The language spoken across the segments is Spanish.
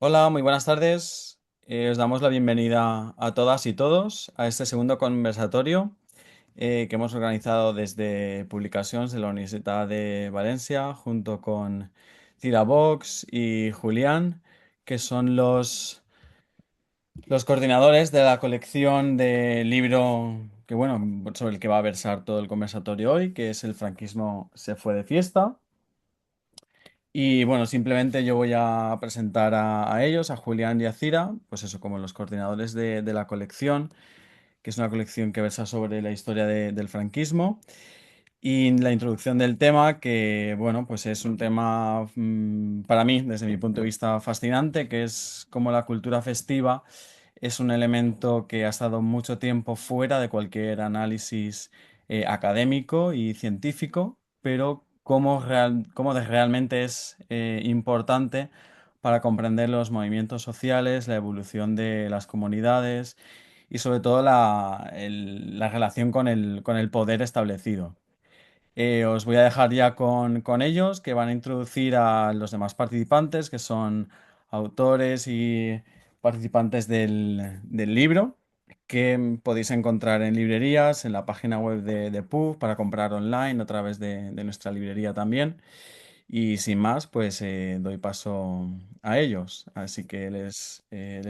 Hola, muy buenas tardes. Os damos la bienvenida a todas y todos a este segundo conversatorio que hemos organizado desde Publicaciones de la Universidad de Valencia junto con Cira Vox y Julián, que son los coordinadores de la colección de libro que, bueno, sobre el que va a versar todo el conversatorio hoy, que es El franquismo se fue de fiesta. Y bueno, simplemente yo voy a presentar a ellos, a Julián y a Cira, pues eso, como los coordinadores de la colección, que es una colección que versa sobre la historia del franquismo. Y la introducción del tema, que bueno, pues es un tema para mí, desde mi punto de vista, fascinante, que es como la cultura festiva es un elemento que ha estado mucho tiempo fuera de cualquier análisis académico y científico, pero realmente es importante para comprender los movimientos sociales, la evolución de las comunidades y sobre todo la relación con el poder establecido. Os voy a dejar ya con ellos, que van a introducir a los demás participantes, que son autores y participantes del libro, que podéis encontrar en librerías, en la página web de PUB, para comprar online a través de nuestra librería también. Y sin más, pues doy paso a ellos. Así que les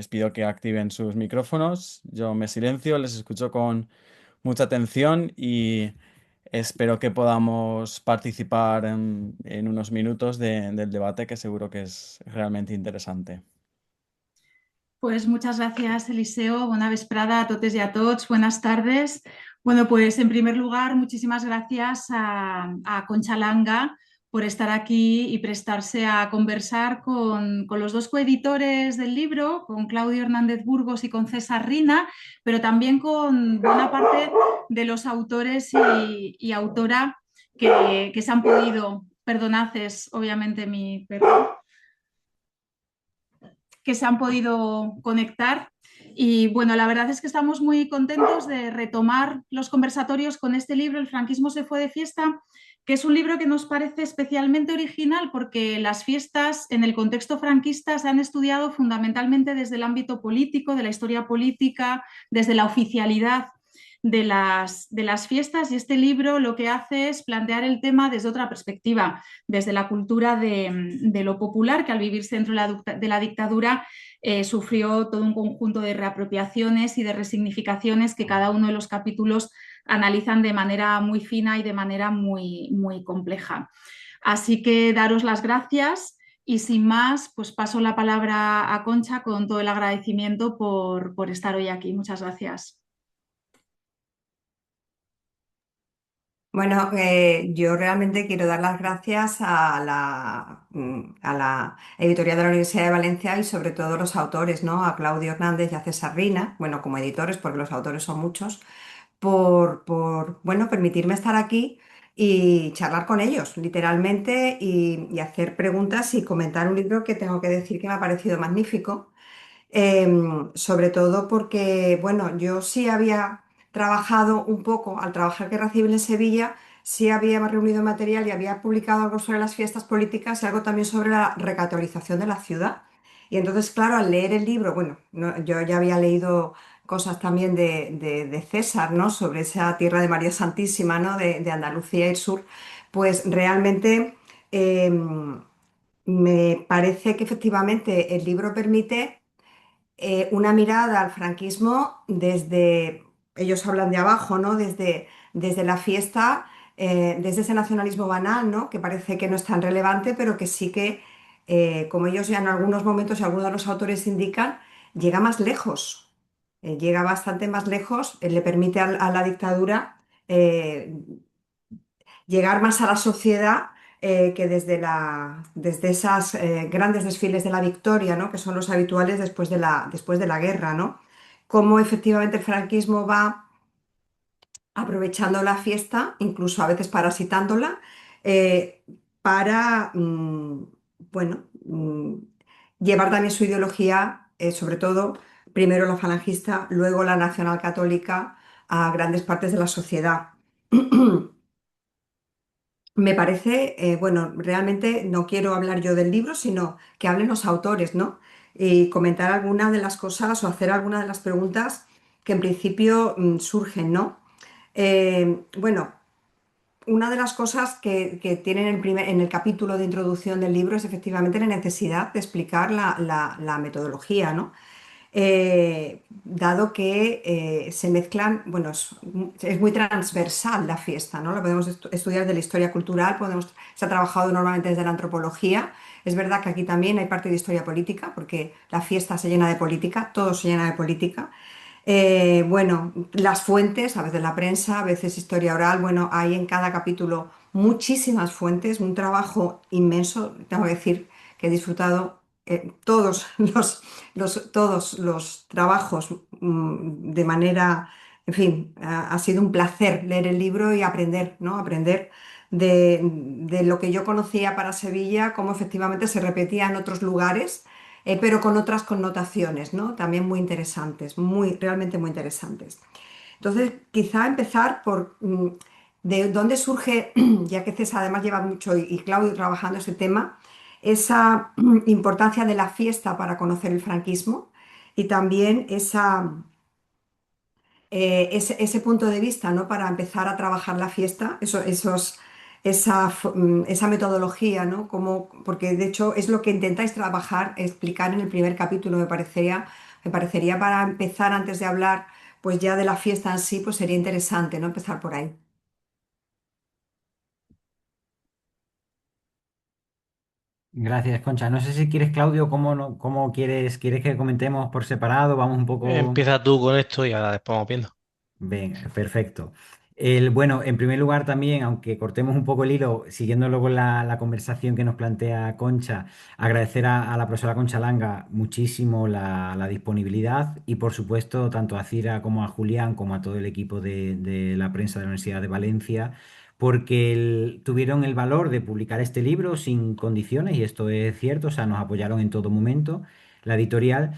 pido que activen sus micrófonos. Yo me silencio, les escucho con mucha atención y espero que podamos participar en unos minutos del debate que seguro que es realmente interesante. Pues muchas gracias, Eliseo. Buena vesprada a totes y a tots. Buenas tardes. Bueno, pues en primer lugar, muchísimas gracias a Concha Langa por estar aquí y prestarse a conversar con los dos coeditores del libro, con Claudio Hernández Burgos y con César Rina, pero también con buena parte de los autores y autora que se han podido, perdonad, es obviamente mi perro, que se han podido conectar. Y bueno, la verdad es que estamos muy contentos de retomar los conversatorios con este libro, El franquismo se fue de fiesta, que es un libro que nos parece especialmente original porque las fiestas en el contexto franquista se han estudiado fundamentalmente desde el ámbito político, de la historia política, desde la oficialidad de las fiestas, y este libro lo que hace es plantear el tema desde otra perspectiva, desde la cultura de lo popular, que al vivirse dentro de la dictadura sufrió todo un conjunto de reapropiaciones y de resignificaciones que cada uno de los capítulos analizan de manera muy fina y de manera muy compleja. Así que daros las gracias y sin más, pues paso la palabra a Concha con todo el agradecimiento por estar hoy aquí. Muchas gracias. Bueno, yo realmente quiero dar las gracias a la editorial de la Universidad de Valencia y sobre todo los autores, ¿no? A Claudio Hernández y a César Rina, bueno, como editores, porque los autores son muchos, bueno, permitirme estar aquí y charlar con ellos, literalmente, y hacer preguntas y comentar un libro que tengo que decir que me ha parecido magnífico. Sobre todo porque, bueno, yo sí había trabajado un poco, al trabajar Guerra Civil en Sevilla, sí había reunido material y había publicado algo sobre las fiestas políticas y algo también sobre la recatolización de la ciudad. Y entonces, claro, al leer el libro, bueno, yo ya había leído cosas también de César, ¿no? Sobre esa tierra de María Santísima, ¿no? De Andalucía y el sur, pues realmente me parece que efectivamente el libro permite una mirada al franquismo desde, ellos hablan de abajo, ¿no? Desde la fiesta, desde ese nacionalismo banal, ¿no? Que parece que no es tan relevante, pero que sí que, como ellos ya en algunos momentos y algunos de los autores indican, llega más lejos, llega bastante más lejos, le permite a la dictadura eh, llegar más a la sociedad que desde esas grandes desfiles de la victoria, ¿no? Que son los habituales después de la guerra, ¿no? Cómo efectivamente el franquismo va aprovechando la fiesta, incluso a veces parasitándola, eh, para, bueno, llevar también su ideología, sobre todo, primero la falangista, luego la nacional católica, a grandes partes de la sociedad. Me parece, bueno, realmente no quiero hablar yo del libro, sino que hablen los autores, ¿no? y comentar algunas de las cosas o hacer algunas de las preguntas que en principio surgen, ¿no? Bueno, una de las cosas que tienen en el capítulo de introducción del libro es efectivamente la necesidad de explicar la metodología, ¿no? Dado que se mezclan, bueno, es muy transversal la fiesta, ¿no? Lo podemos estudiar de la historia cultural, se ha trabajado normalmente desde la antropología. Es verdad que aquí también hay parte de historia política, porque la fiesta se llena de política, todo se llena de política. Bueno, las fuentes, a veces la prensa, a veces historia oral, bueno, hay en cada capítulo muchísimas fuentes, un trabajo inmenso, tengo que decir que he disfrutado todos todos los trabajos de manera, en fin, ha sido un placer leer el libro y aprender, ¿no? Aprender de lo que yo conocía para Sevilla, cómo efectivamente se repetía en otros lugares, pero con otras connotaciones, ¿no? También muy interesantes, realmente muy interesantes. Entonces, quizá empezar por de dónde surge, ya que César además lleva mucho y Claudio trabajando ese tema, esa importancia de la fiesta para conocer el franquismo y también ese punto de vista, ¿no? Para empezar a trabajar la fiesta, esa metodología, ¿no? Porque de hecho es lo que intentáis trabajar, explicar en el primer capítulo, me parecería para empezar antes de hablar pues ya de la fiesta en sí, pues sería interesante, ¿no? Empezar por ahí. Gracias, Concha. No sé si quieres, Claudio, cómo, cómo quieres que comentemos por separado. Vamos un poco. Empieza tú con esto y ahora después vamos viendo. Venga, perfecto. Bueno, en primer lugar también, aunque cortemos un poco el hilo, siguiéndolo con la conversación que nos plantea Concha, agradecer a la profesora Concha Langa muchísimo la disponibilidad y por supuesto tanto a Cira como a Julián como a todo el equipo de la prensa de la Universidad de Valencia, porque tuvieron el valor de publicar este libro sin condiciones y esto es cierto, o sea, nos apoyaron en todo momento, la editorial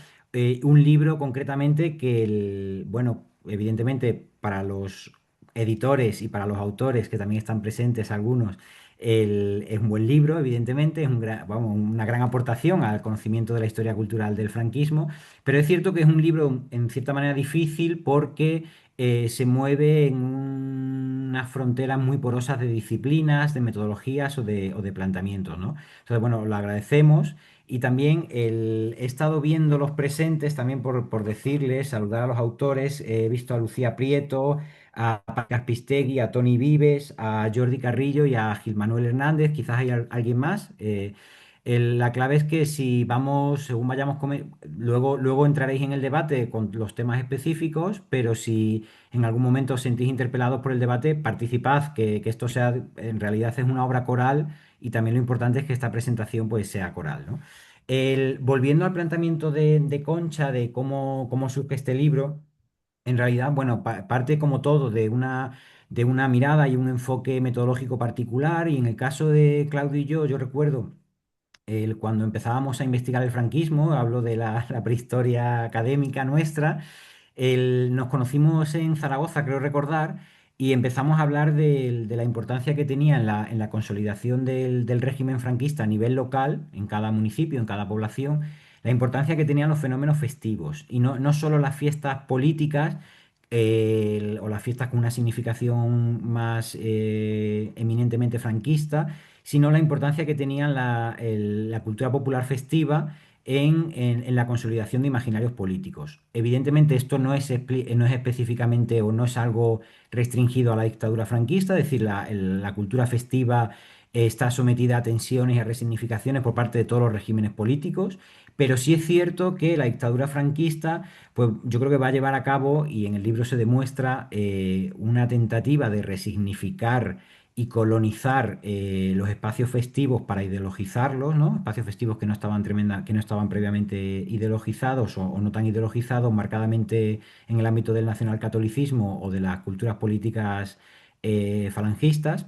un libro concretamente que, bueno, evidentemente para los editores y para los autores que también están presentes algunos, es un buen libro, evidentemente, es vamos, una gran aportación al conocimiento de la historia cultural del franquismo, pero es cierto que es un libro en cierta manera difícil porque se mueve en unas fronteras muy porosas de disciplinas, de metodologías o de planteamientos, ¿no? Entonces, bueno, lo agradecemos. Y también he estado viendo los presentes, también por decirles, saludar a los autores. He visto a Lucía Prieto, a Paco Pistegui, a Tony Vives, a Jordi Carrillo y a Gil Manuel Hernández. Quizás hay alguien más. La clave es que si vamos, según vayamos, luego entraréis en el debate con los temas específicos, pero si en algún momento os sentís interpelados por el debate, participad, que esto sea, en realidad es una obra coral y también lo importante es que esta presentación pues sea coral, ¿no? Volviendo al planteamiento de Concha, de cómo surge este libro, en realidad, bueno, parte como todo de una mirada y un enfoque metodológico particular, y en el caso de Claudio y yo recuerdo cuando empezábamos a investigar el franquismo, hablo de la prehistoria académica nuestra, nos conocimos en Zaragoza, creo recordar, y empezamos a hablar de la importancia que tenía en la consolidación del régimen franquista a nivel local, en cada municipio, en cada población, la importancia que tenían los fenómenos festivos, y no solo las fiestas políticas, o las fiestas con una significación más eminentemente franquista, sino la importancia que tenía la cultura popular festiva en la consolidación de imaginarios políticos. Evidentemente, esto no es específicamente o no es algo restringido a la dictadura franquista, es decir, la cultura festiva está sometida a tensiones y a resignificaciones por parte de todos los regímenes políticos, pero sí es cierto que la dictadura franquista, pues yo creo que va a llevar a cabo, y en el libro se demuestra, una tentativa de resignificar y colonizar los espacios festivos para ideologizarlos, ¿no? Espacios festivos que no estaban previamente ideologizados o no tan ideologizados, marcadamente en el ámbito del nacionalcatolicismo o de las culturas políticas falangistas.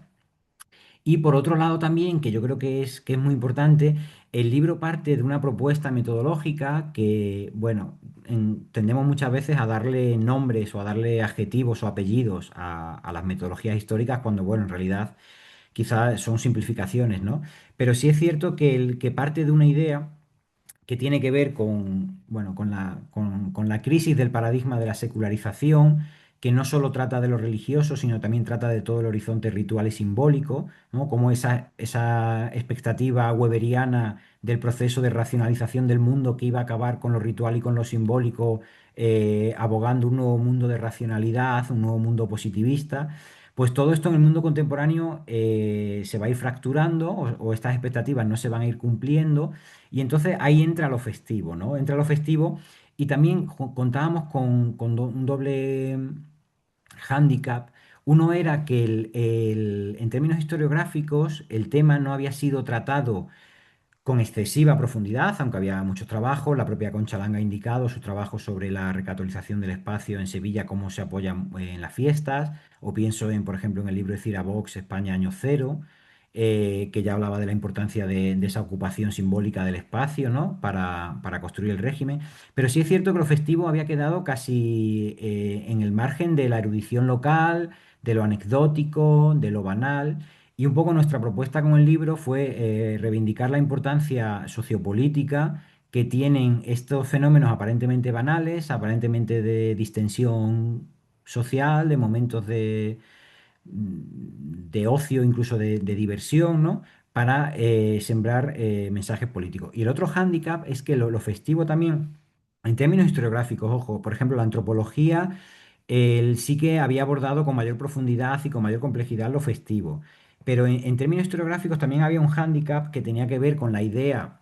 Y por otro lado también, que yo creo que es muy importante, el libro parte de una propuesta metodológica que, bueno, tendemos muchas veces a darle nombres o a darle adjetivos o apellidos a las metodologías históricas cuando, bueno, en realidad quizás son simplificaciones, ¿no? Pero sí es cierto que parte de una idea que tiene que ver con, bueno, con la crisis del paradigma de la secularización, que no solo trata de lo religioso, sino también trata de todo el horizonte ritual y simbólico, ¿no? Como esa expectativa weberiana del proceso de racionalización del mundo que iba a acabar con lo ritual y con lo simbólico, abogando un nuevo mundo de racionalidad, un nuevo mundo positivista. Pues todo esto en el mundo contemporáneo se va a ir fracturando o estas expectativas no se van a ir cumpliendo y entonces ahí entra lo festivo, ¿no? Entra lo festivo y también contábamos con un doble hándicap. Uno era que en términos historiográficos el tema no había sido tratado con excesiva profundidad, aunque había muchos trabajos. La propia Concha Langa ha indicado su trabajo sobre la recatolización del espacio en Sevilla, cómo se apoya en las fiestas, o pienso en, por ejemplo, en el libro de Cira Vox, España Año Cero, que ya hablaba de la importancia de esa ocupación simbólica del espacio, ¿no? Para construir el régimen. Pero sí es cierto que lo festivo había quedado casi en el margen de la erudición local, de lo anecdótico, de lo banal. Y un poco nuestra propuesta con el libro fue reivindicar la importancia sociopolítica que tienen estos fenómenos aparentemente banales, aparentemente de distensión social, de momentos de ocio, incluso de diversión, ¿no? Para sembrar mensajes políticos. Y el otro hándicap es que lo festivo también, en términos historiográficos, ojo, por ejemplo, la antropología, él sí que había abordado con mayor profundidad y con mayor complejidad lo festivo. Pero en términos historiográficos también había un hándicap que tenía que ver con la idea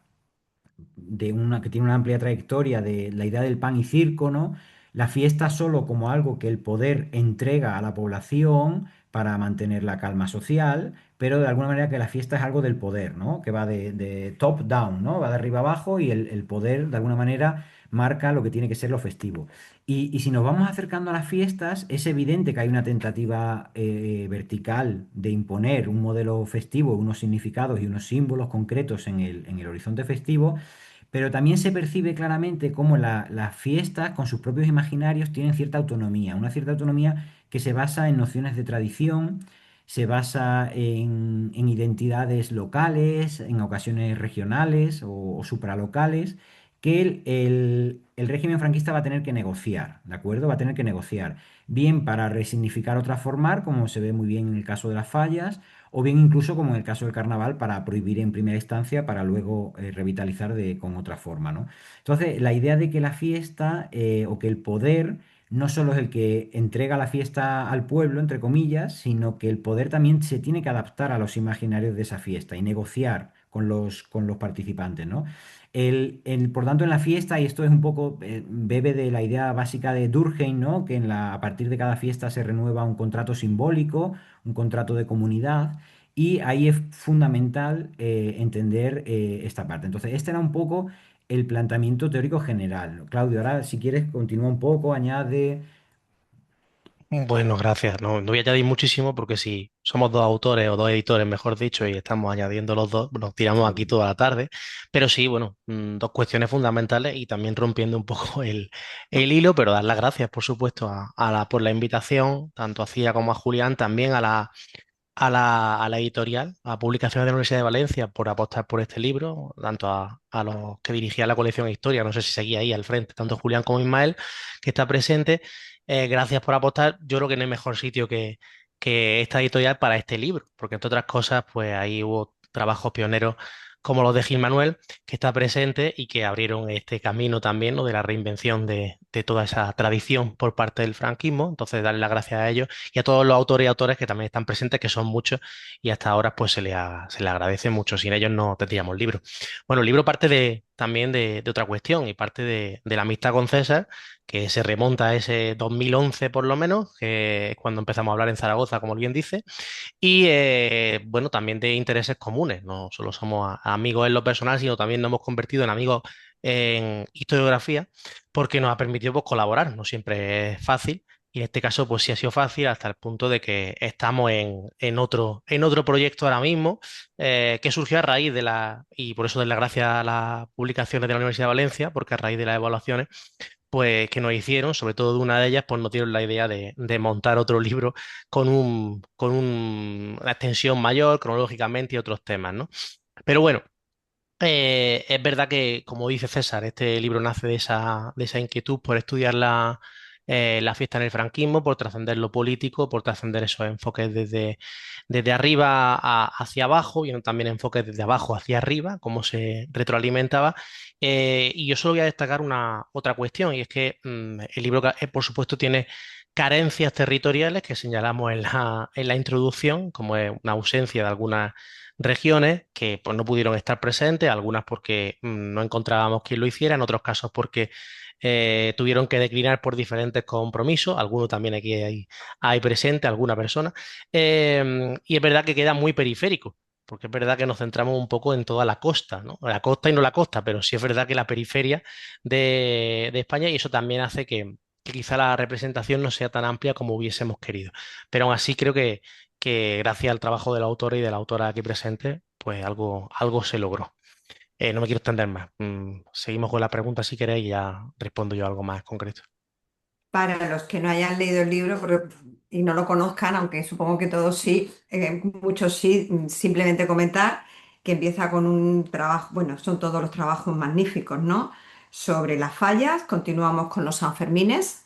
de una que tiene una amplia trayectoria de la idea del pan y circo, ¿no? La fiesta solo como algo que el poder entrega a la población para mantener la calma social, pero de alguna manera que la fiesta es algo del poder, ¿no? Que va de top down, ¿no? Va de arriba abajo y el poder de alguna manera marca lo que tiene que ser lo festivo. Y si nos vamos acercando a las fiestas, es evidente que hay una tentativa vertical de imponer un modelo festivo, unos significados y unos símbolos concretos en el horizonte festivo, pero también se percibe claramente cómo las fiestas, con sus propios imaginarios, tienen cierta autonomía, una cierta autonomía que se basa en nociones de tradición, se basa en identidades locales, en ocasiones regionales o supralocales, que el régimen franquista va a tener que negociar, ¿de acuerdo? Va a tener que negociar, bien para resignificar otra formar, como se ve muy bien en el caso de las fallas, o bien incluso como en el caso del carnaval para prohibir en primera instancia para luego revitalizar con otra forma, ¿no? Entonces, la idea de que la fiesta o que el poder no solo es el que entrega la fiesta al pueblo, entre comillas, sino que el poder también se tiene que adaptar a los imaginarios de esa fiesta y negociar con los participantes, ¿no? Por tanto, en la fiesta, y esto es un poco, bebe de la idea básica de Durkheim, ¿no? Que a partir de cada fiesta se renueva un contrato simbólico, un contrato de comunidad, y ahí es fundamental entender esta parte. Entonces, este era un poco el planteamiento teórico general. Claudio, ahora si quieres continúa un poco, añade... Bueno, gracias. No, no voy a añadir muchísimo porque si somos dos autores o dos editores, mejor dicho, y estamos añadiendo los dos, nos tiramos aquí Sí. toda la tarde. Pero sí, bueno, dos cuestiones fundamentales y también rompiendo un poco el hilo, pero dar las gracias, por supuesto, por la invitación, tanto a Cía como a Julián, también a la editorial, a Publicaciones de la Universidad de Valencia, por apostar por este libro, tanto a los que dirigían la colección Historia, no sé si seguía ahí al frente, tanto Julián como Ismael, que está presente. Gracias por apostar. Yo creo que no hay mejor sitio que esta editorial para este libro, porque entre otras cosas, pues ahí hubo trabajos pioneros como los de Gil Manuel, que está presente y que abrieron este camino también, ¿no? De la reinvención de toda esa tradición por parte del franquismo. Entonces, darle las gracias a ellos y a todos los autores y autores que también están presentes, que son muchos, y hasta ahora pues se le agradece mucho. Sin ellos no tendríamos el libro. Bueno, el libro parte también de otra cuestión y parte de la amistad con César, que se remonta a ese 2011 por lo menos, que es cuando empezamos a hablar en Zaragoza, como bien dice, y bueno, también de intereses comunes. No solo somos amigos en lo personal, sino también nos hemos convertido en amigos en historiografía, porque nos ha permitido pues, colaborar. No siempre es fácil. Y en este caso, pues sí ha sido fácil hasta el punto de que estamos en otro proyecto ahora mismo, que surgió a raíz y por eso doy las gracias a las publicaciones de la Universidad de Valencia, porque a raíz de las evaluaciones pues que nos hicieron, sobre todo de una de ellas, pues nos dieron la idea de montar otro libro con una extensión mayor, cronológicamente y otros temas, ¿no? Pero bueno, Es verdad que, como dice César, este libro nace de esa inquietud por estudiar la fiesta en el franquismo, por trascender lo político, por trascender esos enfoques desde arriba hacia abajo, y también enfoques desde abajo hacia arriba, cómo se retroalimentaba. Y yo solo voy a destacar una otra cuestión, y es que el libro, por supuesto, tiene carencias territoriales que señalamos en la introducción, como es una ausencia de algunas regiones que pues, no pudieron estar presentes, algunas porque no encontrábamos quien lo hiciera, en otros casos porque tuvieron que declinar por diferentes compromisos, algunos también aquí hay presente, alguna persona, y es verdad que queda muy periférico. Porque es verdad que nos centramos un poco en toda la costa, ¿no? La costa y no la costa, pero sí es verdad que la periferia de España, y eso también hace que quizá la representación no sea tan amplia como hubiésemos querido. Pero aún así creo que gracias al trabajo del autor y de la autora aquí presente, pues algo se logró. No me quiero extender más. Seguimos con la pregunta si queréis y ya respondo yo algo más concreto. Para los que no hayan leído el libro y no lo conozcan, aunque supongo que todos sí, muchos sí, simplemente comentar que empieza con un trabajo, bueno, son todos los trabajos magníficos, ¿no? Sobre las fallas, continuamos con los Sanfermines,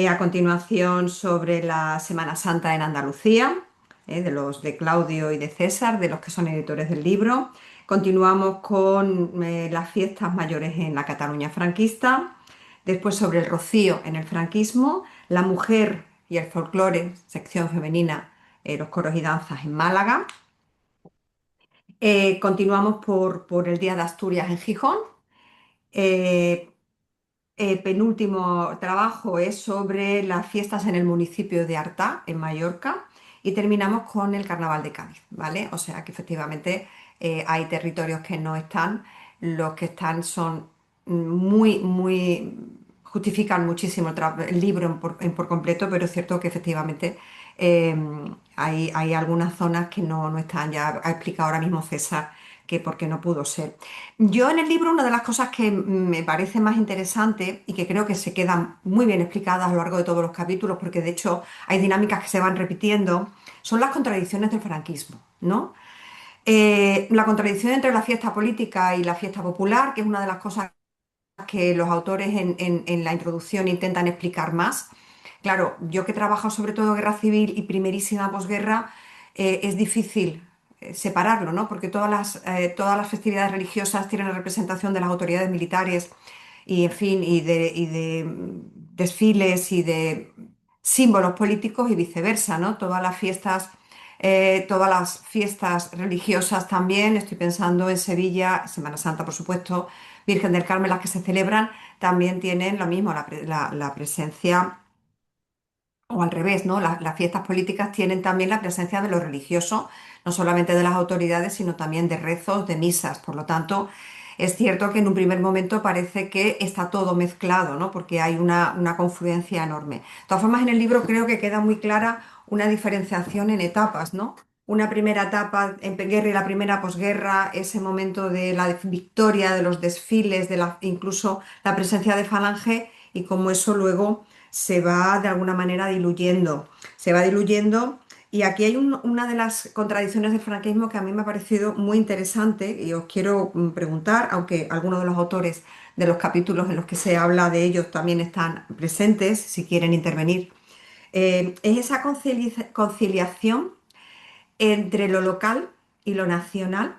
a continuación sobre la Semana Santa en Andalucía, de los de Claudio y de César, de los que son editores del libro. Continuamos con las fiestas mayores en la Cataluña franquista. Después sobre el rocío en el franquismo, la mujer y el folclore, sección femenina, los coros y danzas en Málaga. Continuamos por el Día de Asturias en Gijón. Eh, Penúltimo trabajo es sobre las fiestas en el municipio de Artá, en Mallorca. Y terminamos con el Carnaval de Cádiz, ¿vale? O sea que efectivamente hay territorios que no están, los que están son muy, justifican muchísimo el libro por completo, pero es cierto que efectivamente eh, hay algunas zonas que no están. Ya ha explicado ahora mismo César que porque no pudo ser. Yo en el libro una de las cosas que me parece más interesante y que creo que se quedan muy bien explicadas a lo largo de todos los capítulos, porque de hecho hay dinámicas que se van repitiendo, son las contradicciones del franquismo, ¿no? La contradicción entre la fiesta política y la fiesta popular, que es una de las cosas que los autores en la introducción intentan explicar más. Claro, yo que trabajo sobre todo guerra civil y primerísima posguerra, es difícil separarlo, ¿no? Porque todas las festividades religiosas tienen la representación de las autoridades militares y, en fin, y de desfiles y de símbolos políticos y viceversa, ¿no? Todas las fiestas religiosas también, estoy pensando en Sevilla, Semana Santa, por supuesto, Virgen del Carmen, las que se celebran, también tienen lo mismo, la presencia, o al revés, ¿no? Las fiestas políticas tienen también la presencia de lo religioso, no solamente de las autoridades, sino también de rezos, de misas. Por lo tanto, es cierto que en un primer momento parece que está todo mezclado, ¿no? Porque hay una confluencia enorme. De todas formas, en el libro creo que queda muy clara una diferenciación en etapas, ¿no? Una primera etapa en guerra y la primera posguerra, ese momento de la victoria, de los desfiles, incluso la presencia de Falange y cómo eso luego se va de alguna manera diluyendo. Se va diluyendo y aquí hay una de las contradicciones del franquismo que a mí me ha parecido muy interesante y os quiero preguntar, aunque algunos de los autores de los capítulos en los que se habla de ellos también están presentes, si quieren intervenir, es esa conciliación entre lo local y lo nacional.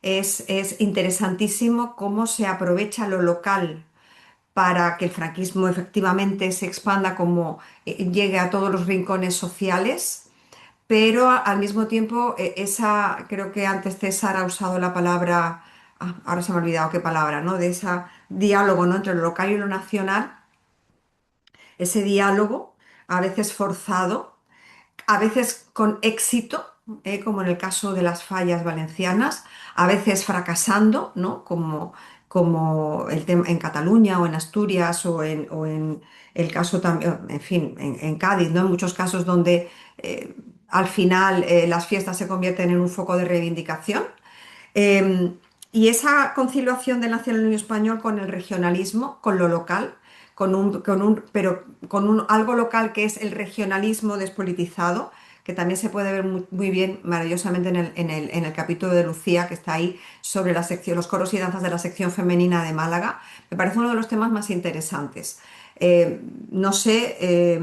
Es interesantísimo cómo se aprovecha lo local para que el franquismo efectivamente se expanda como llegue a todos los rincones sociales, pero al mismo tiempo creo que antes César ha usado la palabra, ahora se me ha olvidado qué palabra, ¿no? De ese diálogo, ¿no? Entre lo local y lo nacional, ese diálogo a veces forzado, a veces con éxito, como en el caso de las fallas valencianas, a veces fracasando, ¿no? Como el tema en Cataluña o en Asturias o en el caso también, en fin, en Cádiz, ¿no? En muchos casos donde al final las fiestas se convierten en un foco de reivindicación. Eh, y esa conciliación del nacionalismo español con el regionalismo, con lo local, pero con algo local que es el regionalismo despolitizado, que también se puede ver muy bien, maravillosamente en el capítulo de Lucía, que está ahí, sobre la sección, los coros y danzas de la sección femenina de Málaga. Me parece uno de los temas más interesantes. No sé,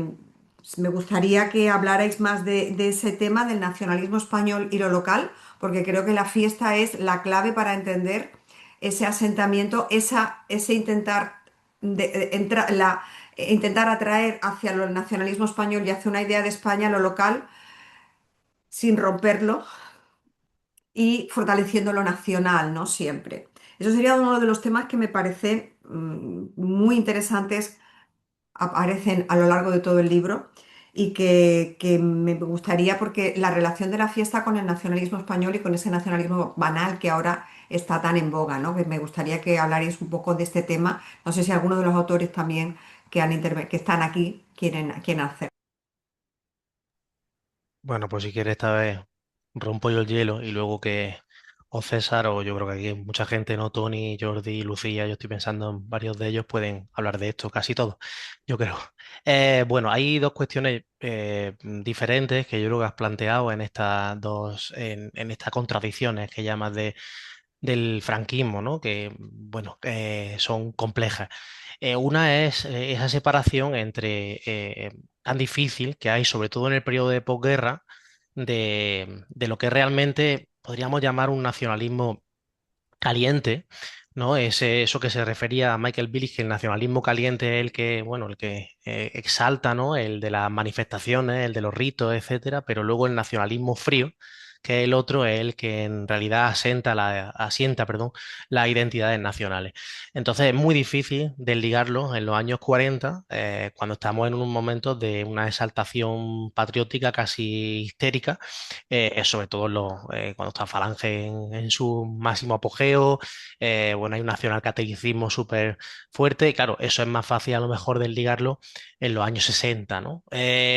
me gustaría que hablarais más de ese tema del nacionalismo español y lo local, porque creo que la fiesta es la clave para entender ese asentamiento, ese intentar, intentar atraer hacia el nacionalismo español y hacia una idea de España, lo local, sin romperlo y fortaleciendo lo nacional, ¿no? Siempre. Eso sería uno de los temas que me parecen muy interesantes, aparecen a lo largo de todo el libro y que me gustaría porque la relación de la fiesta con el nacionalismo español y con ese nacionalismo banal que ahora está tan en boga, ¿no? Que me gustaría que hablarais un poco de este tema. No sé si alguno de los autores también que están aquí quieren hacer. Bueno, pues si quieres esta vez rompo yo el hielo y luego que o César o yo creo que aquí hay mucha gente, ¿no? Tony, Jordi, Lucía, yo estoy pensando en varios de ellos pueden hablar de esto, casi todos, yo creo. Bueno, hay dos cuestiones diferentes que yo creo que has planteado en estas en estas contradicciones que llamas del franquismo, ¿no? Que, bueno, son complejas. Una es esa separación entre tan difícil que hay, sobre todo en el periodo de posguerra, de lo que realmente podríamos llamar un nacionalismo caliente, ¿no? Eso que se refería a Michael Billig, que el nacionalismo caliente es el que, bueno, el que exalta, ¿no? El de las manifestaciones, el de los ritos, etcétera, pero luego el nacionalismo frío, que el otro es el que en realidad asienta, perdón, las identidades nacionales. Entonces es muy difícil desligarlo en los años 40, cuando estamos en un momento de una exaltación patriótica casi histérica, sobre todo cuando está Falange en su máximo apogeo. Bueno, hay un nacionalcatolicismo súper fuerte y claro, eso es más fácil a lo mejor desligarlo en los años 60, ¿no?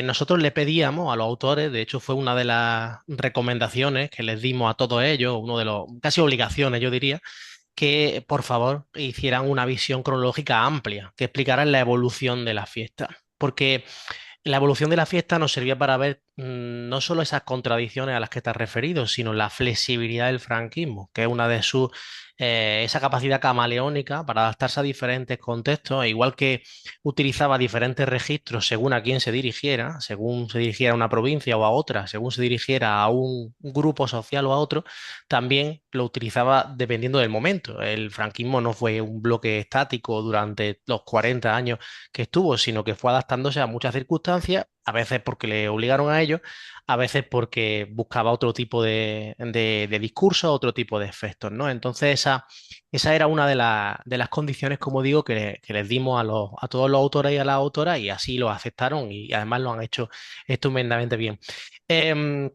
Nosotros le pedíamos a los autores, de hecho fue una de las recomendaciones que les dimos a todos ellos, uno de los, casi obligaciones yo diría, que por favor hicieran una visión cronológica amplia, que explicaran la evolución de la fiesta. Porque la evolución de la fiesta nos servía para ver no solo esas contradicciones a las que te has referido, sino la flexibilidad del franquismo, que es una de sus, esa capacidad camaleónica para adaptarse a diferentes contextos, e igual que utilizaba diferentes registros según a quién se dirigiera, según se dirigiera a una provincia o a otra, según se dirigiera a un grupo social o a otro, también lo utilizaba dependiendo del momento. El franquismo no fue un bloque estático durante los 40 años que estuvo, sino que fue adaptándose a muchas circunstancias, a veces porque le obligaron a ello, a veces porque buscaba otro tipo de discurso, otro tipo de efectos, ¿no? Entonces esa era una de las condiciones, como digo, que les dimos a todos los autores y a las autoras y así lo aceptaron y además lo han hecho estupendamente bien. Em,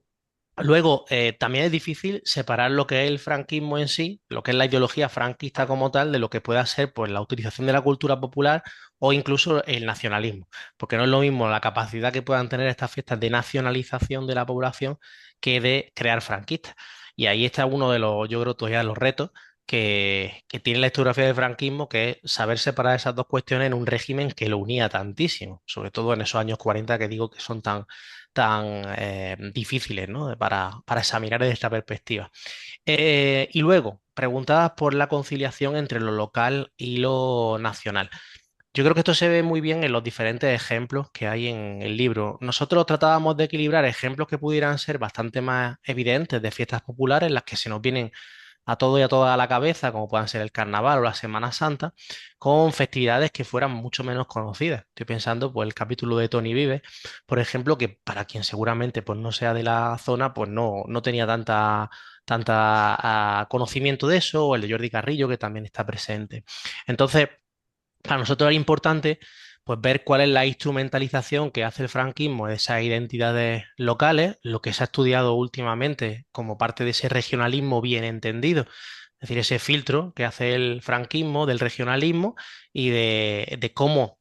Luego, también es difícil separar lo que es el franquismo en sí, lo que es la ideología franquista como tal, de lo que pueda ser pues, la utilización de la cultura popular o incluso el nacionalismo, porque no es lo mismo la capacidad que puedan tener estas fiestas de nacionalización de la población que de crear franquistas. Y ahí está uno de los, yo creo, todavía de los retos que tiene la historiografía del franquismo, que es saber separar esas dos cuestiones en un régimen que lo unía tantísimo, sobre todo en esos años 40 que digo que son tan difíciles, ¿no? Para examinar desde esta perspectiva. Y luego, preguntadas por la conciliación entre lo local y lo nacional. Yo creo que esto se ve muy bien en los diferentes ejemplos que hay en el libro. Nosotros tratábamos de equilibrar ejemplos que pudieran ser bastante más evidentes de fiestas populares, las que se nos vienen a todo y a toda la cabeza, como puedan ser el Carnaval o la Semana Santa, con festividades que fueran mucho menos conocidas. Estoy pensando, pues, el capítulo de Tony Vives, por ejemplo, que para quien seguramente pues, no sea de la zona, pues no tenía tanta conocimiento de eso, o el de Jordi Carrillo, que también está presente. Entonces, para nosotros era importante pues, ver cuál es la instrumentalización que hace el franquismo de esas identidades locales, lo que se ha estudiado últimamente como parte de ese regionalismo bien entendido, es decir, ese filtro que hace el franquismo del regionalismo y de cómo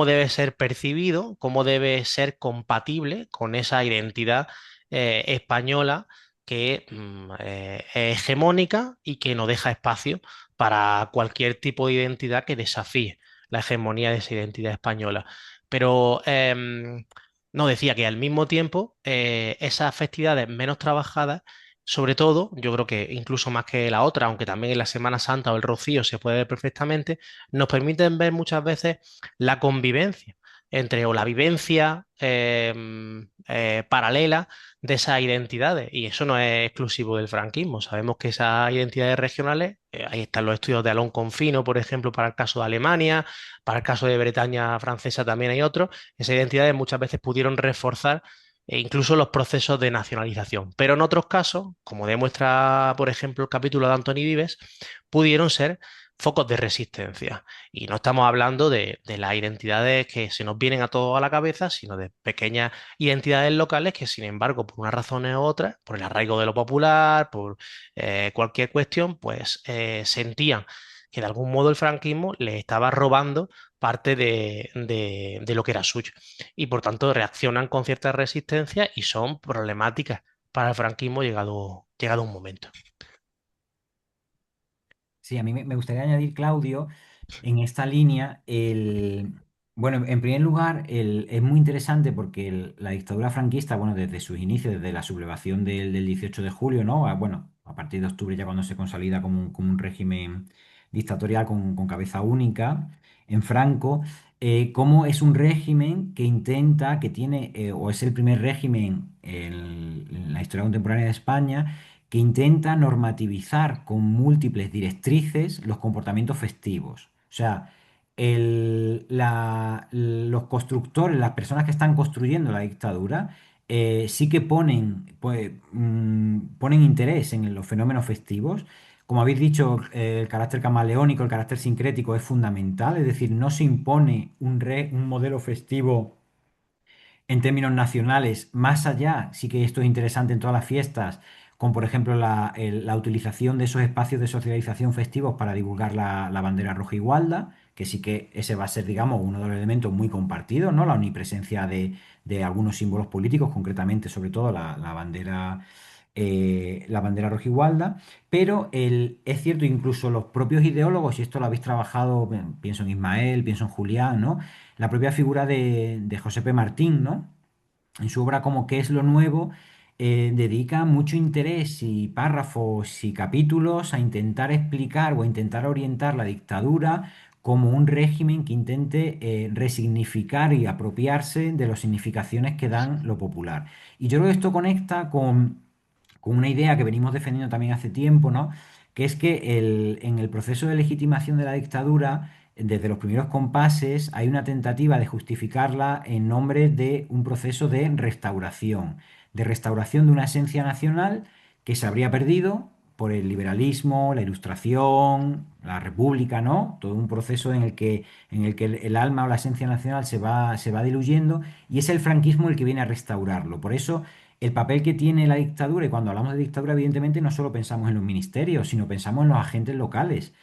debe ser percibido, cómo debe ser compatible con esa identidad española que es hegemónica y que no deja espacio para cualquier tipo de identidad que desafíe la hegemonía de esa identidad española. Pero No, decía que al mismo tiempo esas festividades menos trabajadas, sobre todo, yo creo que incluso más que la otra, aunque también en la Semana Santa o el Rocío se puede ver perfectamente, nos permiten ver muchas veces la convivencia entre o la vivencia paralela de esas identidades. Y eso no es exclusivo del franquismo. Sabemos que esas identidades regionales, ahí están los estudios de Alon Confino, por ejemplo, para el caso de Alemania, para el caso de Bretaña francesa también hay otros. Esas identidades muchas veces pudieron reforzar incluso los procesos de nacionalización. Pero en otros casos, como demuestra, por ejemplo, el capítulo de Antoni Vives, pudieron ser focos de resistencia. Y no estamos hablando de las identidades que se nos vienen a todos a la cabeza, sino de pequeñas identidades locales que, sin embargo, por unas razones u otras, por el arraigo de lo popular, por cualquier cuestión, pues sentían que de algún modo el franquismo les estaba robando parte de lo que era suyo. Y por tanto reaccionan con cierta resistencia y son problemáticas para el franquismo llegado un momento. Sí, a mí me gustaría añadir, Claudio, en esta línea, bueno, en primer lugar, es muy interesante porque la dictadura franquista, bueno, desde sus inicios, desde la sublevación del 18 de julio, ¿no? Bueno, a partir de octubre ya cuando se consolida como un régimen dictatorial con cabeza única en Franco, cómo es un régimen que intenta, que tiene, o es el primer régimen en la historia contemporánea de España, que intenta normativizar con múltiples directrices los comportamientos festivos. O sea, los constructores, las personas que están construyendo la dictadura, sí que ponen, pues, ponen interés en los fenómenos festivos. Como habéis dicho, el carácter camaleónico, el carácter sincrético es fundamental, es decir, no se impone un modelo festivo en términos nacionales, más allá, sí que esto es interesante en todas las fiestas, con por ejemplo la utilización de esos espacios de socialización festivos para divulgar la bandera roja igualda, que sí que ese va a ser, digamos, uno de los elementos muy compartidos, ¿no? La omnipresencia de algunos símbolos políticos, concretamente, sobre todo la bandera roja igualda, pero es cierto, incluso los propios ideólogos, y esto lo habéis trabajado, pienso en Ismael, pienso en Julián, ¿no? La propia figura de José P. Martín, ¿no? En su obra como ¿Qué es lo nuevo? Dedica mucho interés y párrafos y capítulos a intentar explicar o a intentar orientar la dictadura como un régimen que intente resignificar y apropiarse de las significaciones que dan lo popular. Y yo creo que esto conecta con una idea que venimos defendiendo también hace tiempo, ¿no? Que es que en el proceso de legitimación de la dictadura, desde los primeros compases, hay una tentativa de justificarla en nombre de un proceso de restauración de una esencia nacional que se habría perdido por el liberalismo, la ilustración, la república, ¿no? Todo un proceso en el que el alma o la esencia nacional se va diluyendo y es el franquismo el que viene a restaurarlo. Por eso el papel que tiene la dictadura, y cuando hablamos de dictadura, evidentemente no solo pensamos en los ministerios, sino pensamos en los agentes locales.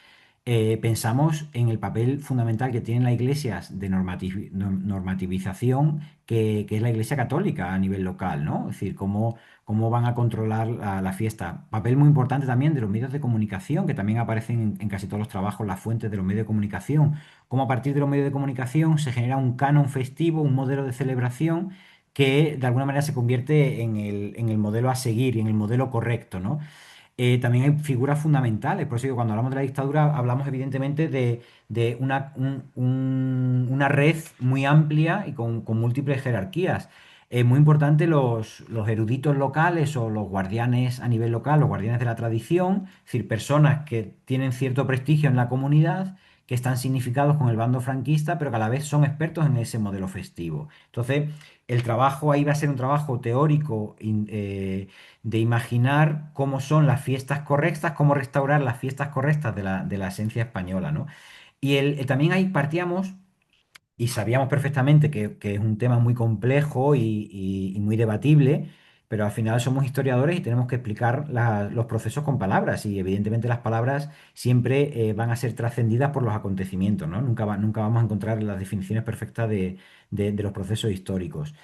Pensamos en el papel fundamental que tienen las iglesias de normativización, que es la Iglesia Católica a nivel local, ¿no? Es decir, cómo van a controlar la fiesta. Papel muy importante también de los medios de comunicación, que también aparecen en casi todos los trabajos, las fuentes de los medios de comunicación. Cómo a partir de los medios de comunicación se genera un canon festivo, un modelo de celebración que de alguna manera se convierte en el modelo a seguir y en el modelo correcto, ¿no? También hay figuras fundamentales, por eso digo, cuando hablamos de la dictadura hablamos evidentemente de una red muy amplia y con múltiples jerarquías. Muy importante los eruditos locales o los guardianes a nivel local, los guardianes de la tradición, es decir, personas que tienen cierto prestigio en la comunidad, que están significados con el bando franquista, pero que a la vez son expertos en ese modelo festivo. Entonces, el trabajo ahí va a ser un trabajo teórico de imaginar cómo son las fiestas correctas, cómo restaurar las fiestas correctas de la esencia española, ¿no? Y también ahí partíamos y sabíamos perfectamente que es un tema muy complejo y muy debatible, pero al final somos historiadores y tenemos que explicar los procesos con palabras y evidentemente las palabras siempre van a ser trascendidas por los acontecimientos, ¿no? Nunca vamos a encontrar las definiciones perfectas de los procesos históricos.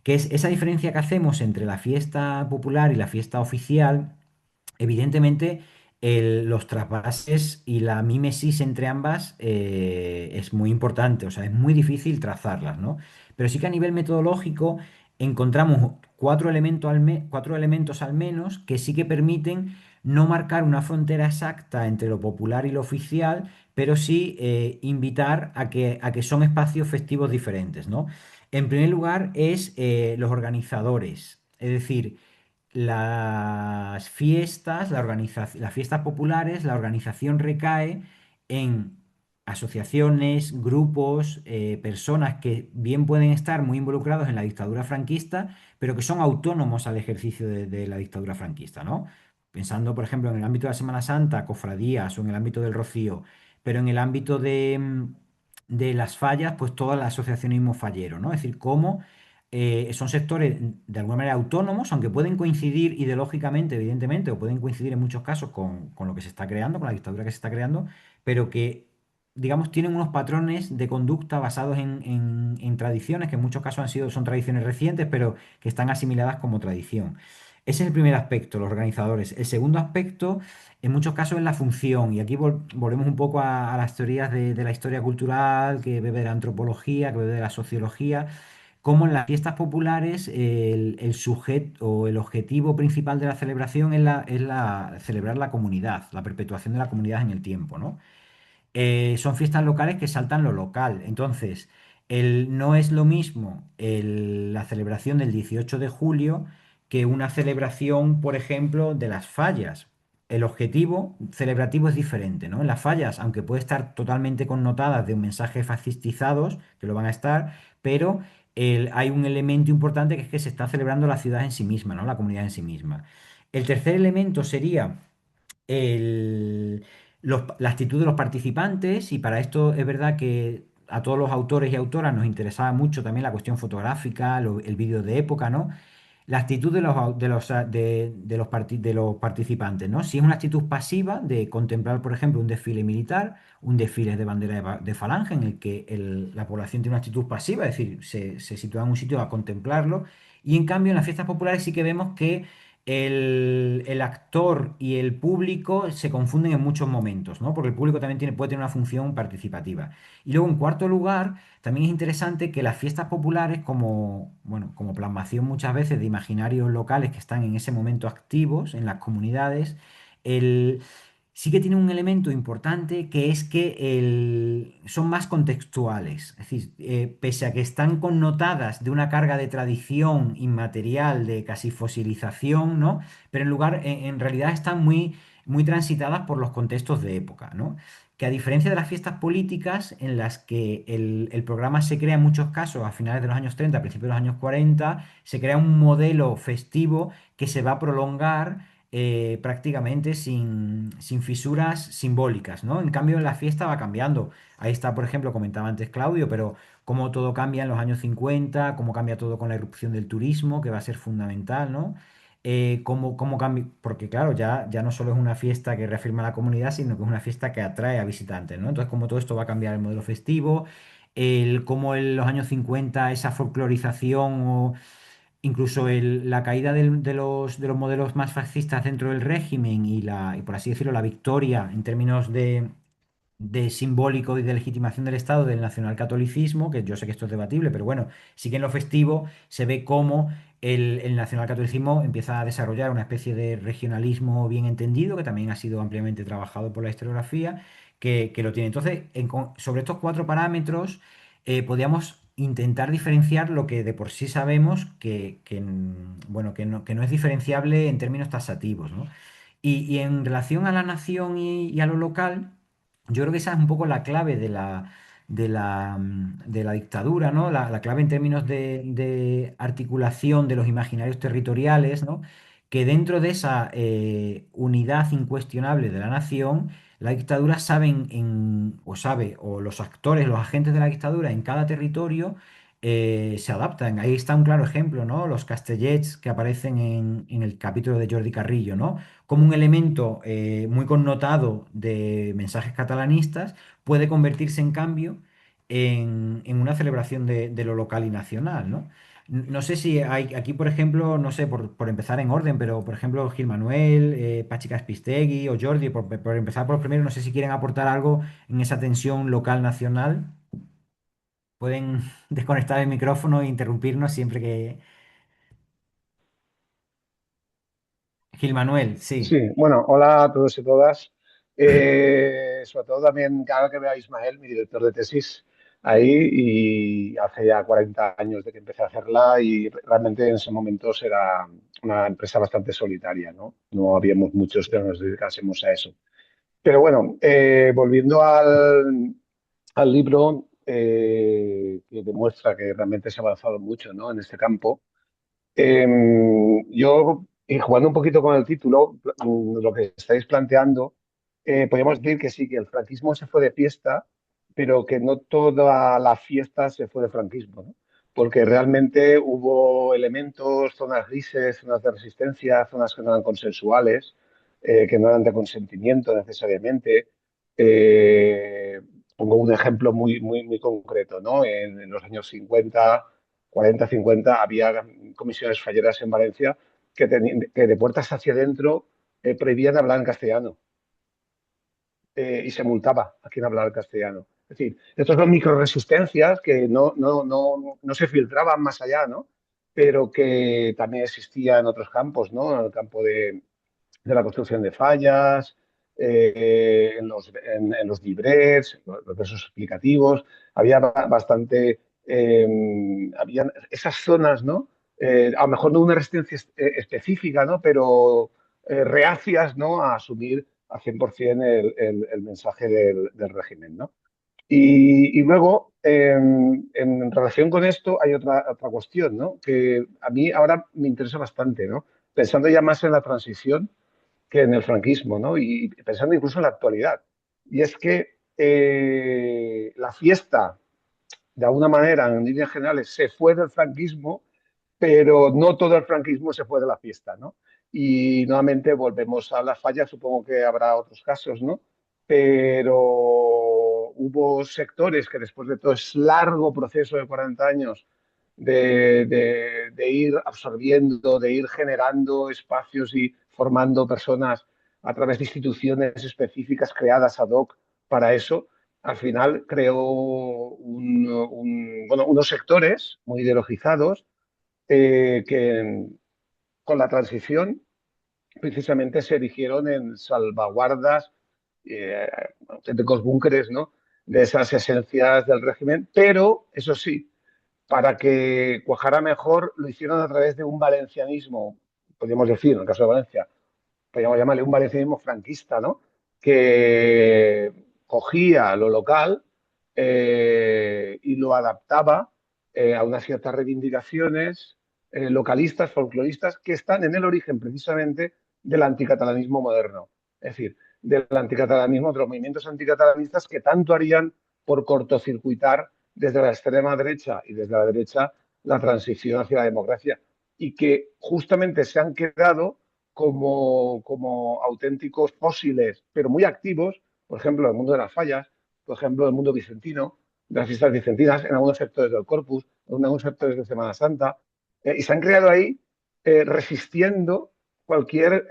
Que es esa diferencia que hacemos entre la fiesta popular y la fiesta oficial. Evidentemente, los trasvases y la mímesis entre ambas es muy importante, o sea, es muy difícil trazarlas, ¿no? Pero sí que a nivel metodológico encontramos cuatro elementos al menos que sí que permiten no marcar una frontera exacta entre lo popular y lo oficial, pero sí invitar a que son espacios festivos diferentes, ¿no? En primer lugar es los organizadores, es decir, las fiestas, las fiestas populares, la organización recae en asociaciones, grupos, personas que bien pueden estar muy involucrados en la dictadura franquista, pero que son autónomos al ejercicio de la dictadura franquista, ¿no? Pensando, por ejemplo, en el ámbito de la Semana Santa, cofradías o en el ámbito del Rocío, pero en el ámbito de las fallas, pues todo el asociacionismo fallero, ¿no? Es decir, cómo son sectores de alguna manera autónomos, aunque pueden coincidir ideológicamente, evidentemente, o pueden coincidir en muchos casos con lo que se está creando, con la dictadura que se está creando, pero que, digamos, tienen unos patrones de conducta basados en tradiciones, que en muchos casos son tradiciones recientes, pero que están asimiladas como tradición. Ese es el primer aspecto, los organizadores. El segundo aspecto, en muchos casos, es la función. Y aquí volvemos un poco a las teorías de la historia cultural, que bebe de la antropología, que bebe de la sociología, como en las fiestas populares el sujeto o el objetivo principal de la celebración celebrar la comunidad, la perpetuación de la comunidad en el tiempo, ¿no? Son fiestas locales que saltan lo local. Entonces, no es lo mismo la celebración del 18 de julio que una celebración, por ejemplo, de las fallas. El objetivo celebrativo es diferente, ¿no? En las fallas, aunque puede estar totalmente connotadas de un mensaje fascistizados, que lo van a estar, pero hay un elemento importante que es que se está celebrando la ciudad en sí misma, ¿no? La comunidad en sí misma. El tercer elemento sería el- la actitud de los participantes, y para esto es verdad que a todos los autores y autoras nos interesaba mucho también la cuestión fotográfica, el vídeo de época, ¿no? La actitud de los participantes, ¿no? Si es una actitud pasiva de contemplar, por ejemplo, un desfile militar, un desfile de bandera de falange, en el que la población tiene una actitud pasiva, es decir, se sitúa en un sitio a contemplarlo, y en cambio en las fiestas populares sí que vemos que el actor y el público se confunden en muchos momentos, ¿no? Porque el público también puede tener una función participativa. Y luego, en cuarto lugar, también es interesante que las fiestas populares, como, bueno, como plasmación muchas veces de imaginarios locales que están en ese momento activos en las comunidades, el, sí que tienen un elemento importante que es que son más contextuales. Es decir, pese a que están connotadas de una carga de tradición inmaterial, de casi fosilización, ¿no? Pero en realidad están muy transitadas por los contextos de época, ¿no? Que a diferencia de las fiestas políticas, en las que el programa se crea en muchos casos a finales de los años 30, a principios de los años 40, se crea un modelo festivo que se va a prolongar prácticamente sin fisuras simbólicas, ¿no? En cambio, en la fiesta va cambiando. Ahí está, por ejemplo, comentaba antes Claudio, pero cómo todo cambia en los años 50, cómo cambia todo con la irrupción del turismo, que va a ser fundamental, ¿no? Cómo cambia, porque claro, ya no solo es una fiesta que reafirma la comunidad, sino que es una fiesta que atrae a visitantes, ¿no? Entonces, cómo todo esto va a cambiar el modelo festivo, cómo en los años 50 esa folclorización o incluso la caída de los modelos más fascistas dentro del régimen y por así decirlo, la victoria en términos de simbólico y de legitimación del Estado del nacionalcatolicismo, que yo sé que esto es debatible, pero bueno, sí que en lo festivo se ve cómo el nacionalcatolicismo empieza a desarrollar una especie de regionalismo bien entendido, que también ha sido ampliamente trabajado por la historiografía, que lo tiene. Entonces, sobre estos cuatro parámetros, podríamos intentar diferenciar lo que de por sí sabemos bueno, que no es diferenciable en términos taxativos, ¿no? Y en relación a la nación y a lo local, yo creo que esa es un poco la clave de la dictadura, ¿no? La clave en términos de articulación de los imaginarios territoriales, ¿no? Que dentro de esa unidad incuestionable de la nación, la dictadura o los actores, los agentes de la dictadura en cada territorio se adaptan. Ahí está un claro ejemplo, ¿no? Los castellets que aparecen en el capítulo de Jordi Carrillo, ¿no? Como un elemento muy connotado de mensajes catalanistas puede convertirse en cambio en una celebración de lo local y nacional, ¿no? No sé si hay aquí, por ejemplo, no sé, por empezar en orden, pero por ejemplo, Gil Manuel, Pachi Caspistegui o Jordi, por empezar por primero, no sé si quieren aportar algo en esa tensión local-nacional. Pueden desconectar el micrófono e interrumpirnos siempre que... Gil Manuel, sí. Sí, bueno, hola a todos y todas. Sobre todo también, cada que vea a Ismael, mi director de tesis, ahí, y hace ya 40 años de que empecé a hacerla y realmente en ese momento era una empresa bastante solitaria, ¿no? No habíamos muchos que nos dedicásemos a eso. Pero bueno, volviendo al libro, que demuestra que realmente se ha avanzado mucho, ¿no? En este campo. Yo, y jugando un poquito con el título, lo que estáis planteando, podríamos decir que sí, que el franquismo se fue de fiesta, pero que no toda la fiesta se fue de franquismo, ¿no? Porque realmente hubo elementos, zonas grises, zonas de resistencia, zonas que no eran consensuales, que no eran de consentimiento necesariamente. Eh, Pongo un ejemplo muy concreto, ¿no? En los años 50, 40, 50, había comisiones falleras en Valencia que de puertas hacia adentro prohibían hablar en castellano, y se multaba a quien hablaba el castellano. Es decir, estos son microresistencias que no se filtraban más allá, ¿no? Pero que también existían en otros campos, ¿no? En el campo de la construcción de fallas, en los librets, los versos explicativos. Había bastante, habían esas zonas, ¿no? A lo mejor no una resistencia específica, ¿no? Pero reacias, ¿no? A asumir al 100% el mensaje del régimen, ¿no? Y luego, en relación con esto, hay otra cuestión, ¿no? Que a mí ahora me interesa bastante, ¿no? Pensando ya más en la transición que en el franquismo, ¿no? Y pensando incluso en la actualidad. Y es que la fiesta, de alguna manera, en líneas generales, se fue del franquismo, pero no todo el franquismo se fue de la fiesta, ¿no? Y nuevamente volvemos a las fallas, supongo que habrá otros casos, ¿no? Pero hubo sectores que después de todo ese largo proceso de 40 años de ir absorbiendo, de ir generando espacios y formando personas a través de instituciones específicas creadas ad hoc para eso, al final creó bueno, unos sectores muy ideologizados, que con la transición precisamente se erigieron en salvaguardas, eh, auténticos búnkeres, ¿no? De esas esencias del régimen, pero eso sí, para que cuajara mejor, lo hicieron a través de un valencianismo, podríamos decir, en el caso de Valencia, podríamos llamarle un valencianismo franquista, ¿no? Que cogía lo local, y lo adaptaba a unas ciertas reivindicaciones localistas, folcloristas, que están en el origen precisamente del anticatalanismo moderno. Es decir, del anticatalanismo, de los movimientos anticatalanistas que tanto harían por cortocircuitar desde la extrema derecha y desde la derecha la transición hacia la democracia. Y que justamente se han quedado como auténticos fósiles, pero muy activos, por ejemplo, en el mundo de las fallas, por ejemplo, en el mundo vicentino, de las fiestas vicentinas, en algunos sectores del Corpus, en algunos sectores de Semana Santa, y se han creado ahí resistiendo cualquier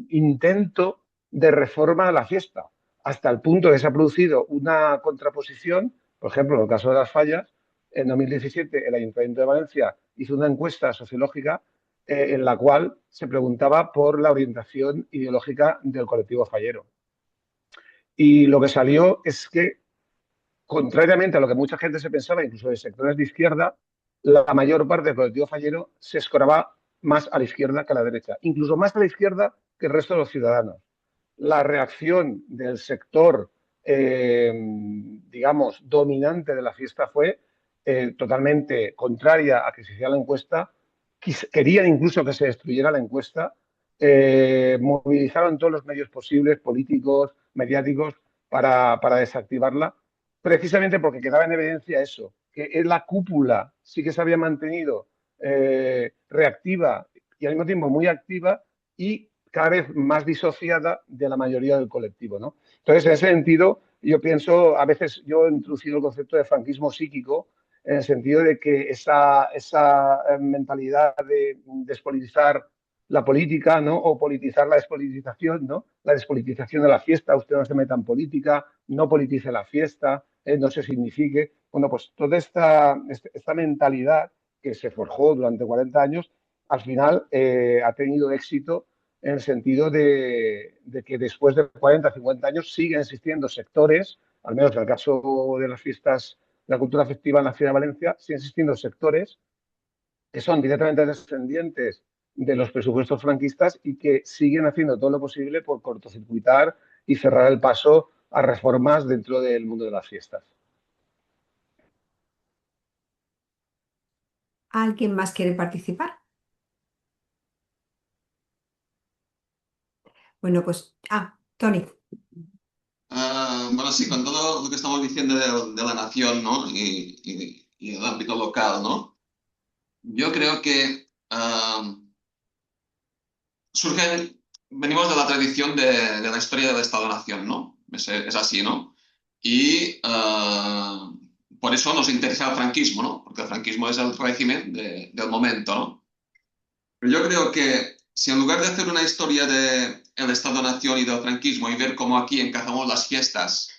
intento de reforma de la fiesta, hasta el punto de que se ha producido una contraposición, por ejemplo, en el caso de las fallas. En 2017 el Ayuntamiento de Valencia hizo una encuesta sociológica en la cual se preguntaba por la orientación ideológica del colectivo fallero. Y lo que salió es que, contrariamente a lo que mucha gente se pensaba, incluso de sectores de izquierda, la mayor parte del colectivo fallero se escoraba más a la izquierda que a la derecha, incluso más a la izquierda que el resto de los ciudadanos. La reacción del sector, digamos, dominante de la fiesta fue totalmente contraria a que se hiciera la encuesta. Querían incluso que se destruyera la encuesta, movilizaron todos los medios posibles, políticos, mediáticos, para desactivarla, precisamente porque quedaba en evidencia eso, que la cúpula sí que se había mantenido reactiva y al mismo tiempo muy activa y cada vez más disociada de la mayoría del colectivo, ¿no? Entonces, en ese sentido, yo pienso, a veces yo he introducido el concepto de franquismo psíquico, en el sentido de que esa mentalidad de despolitizar la política, ¿no? O politizar la despolitización, ¿no? La despolitización de la fiesta, usted no se meta en política, no politice la fiesta, no se signifique. Bueno, pues toda esta mentalidad que se forjó durante 40 años al final ha tenido éxito en el sentido de que después de 40, 50 años siguen existiendo sectores, al menos en el caso de las fiestas de la cultura festiva en la Ciudad de Valencia, siguen existiendo sectores que son directamente descendientes de los presupuestos franquistas y que siguen haciendo todo lo posible por cortocircuitar y cerrar el paso a reformas dentro del mundo de las fiestas. ¿Alguien más quiere participar? Bueno, pues, Tony. Bueno, sí, con todo lo que estamos diciendo de la nación, ¿no? Y el ámbito local, ¿no? Yo creo que venimos de la tradición de la historia del Estado-Nación, ¿no? Es así, ¿no? Y por eso nos interesa el franquismo, ¿no? Porque el franquismo es el régimen del momento, ¿no? Pero yo creo que si en lugar de hacer una historia del Estado-Nación y del franquismo y ver cómo aquí encajamos las fiestas,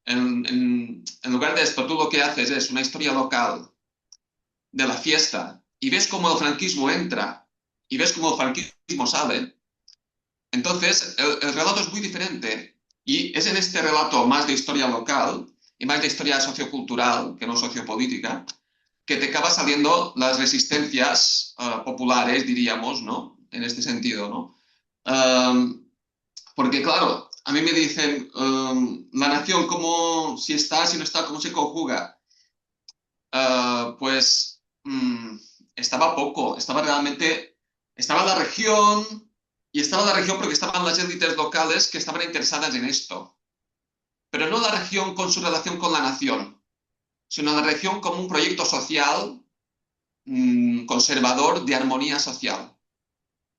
en lugar de esto, tú lo que haces es una historia local de la fiesta y ves cómo el franquismo entra y ves cómo el franquismo sale, entonces el relato es muy diferente. Y es en este relato más de historia local y más de historia sociocultural que no sociopolítica que te acaba saliendo las resistencias populares, diríamos, ¿no? En este sentido, ¿no? Porque, claro, a mí me dicen, la nación, ¿cómo, si está, si no está, cómo se conjuga? Pues estaba poco, estaba la región, y estaba la región porque estaban las élites locales que estaban interesadas en esto. Pero no la región con su relación con la nación, sino la región como un proyecto social conservador de armonía social.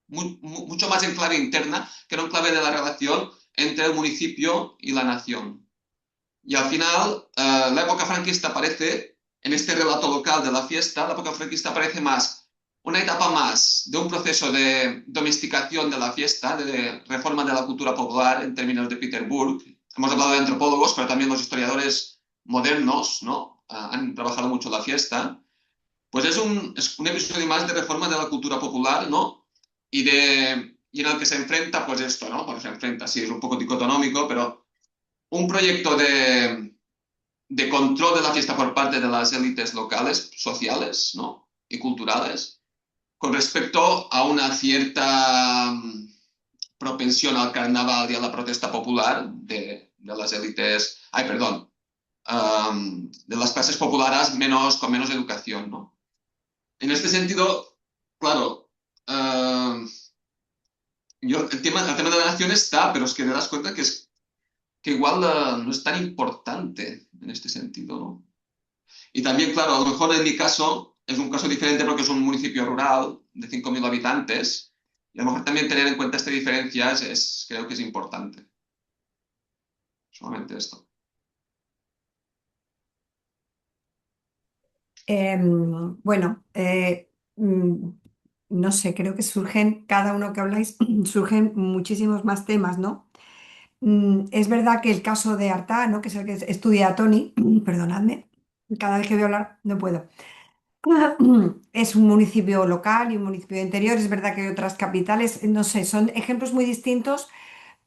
Mucho más en clave interna que no en clave de la relación entre el municipio y la nación. Y al final, la época franquista aparece, en este relato local de la fiesta, la época franquista aparece más, una etapa más de un proceso de domesticación de la fiesta, de reforma de la cultura popular en términos de Peter Burke. Hemos hablado de antropólogos, pero también los historiadores modernos, ¿no? Han trabajado mucho la fiesta. Pues es un episodio más de reforma de la cultura popular, ¿no? Y en el que se enfrenta, pues esto, ¿no? Bueno, se enfrenta, sí, es un poco dicotonómico, pero un proyecto de control de la fiesta por parte de las élites locales, sociales, ¿no? Y culturales, con respecto a una cierta propensión al carnaval y a la protesta popular de las élites, de las clases populares con menos educación, ¿no? En este sentido, claro, el tema de la nación está, pero es que te das cuenta que igual no es tan importante en este sentido, ¿no? Y también, claro, a lo mejor en mi caso es un caso diferente porque es un municipio rural de 5.000 habitantes y a lo mejor también tener en cuenta estas diferencias creo que es importante. Solamente esto. Bueno, no sé, creo que surgen, cada uno que habláis, surgen muchísimos más temas, ¿no? Es verdad que el caso de Artá, ¿no? Que es el que estudia Tony, perdonadme, cada vez que voy a hablar no puedo. Es un municipio local y un municipio interior. Es verdad que hay otras capitales, no sé, son ejemplos muy distintos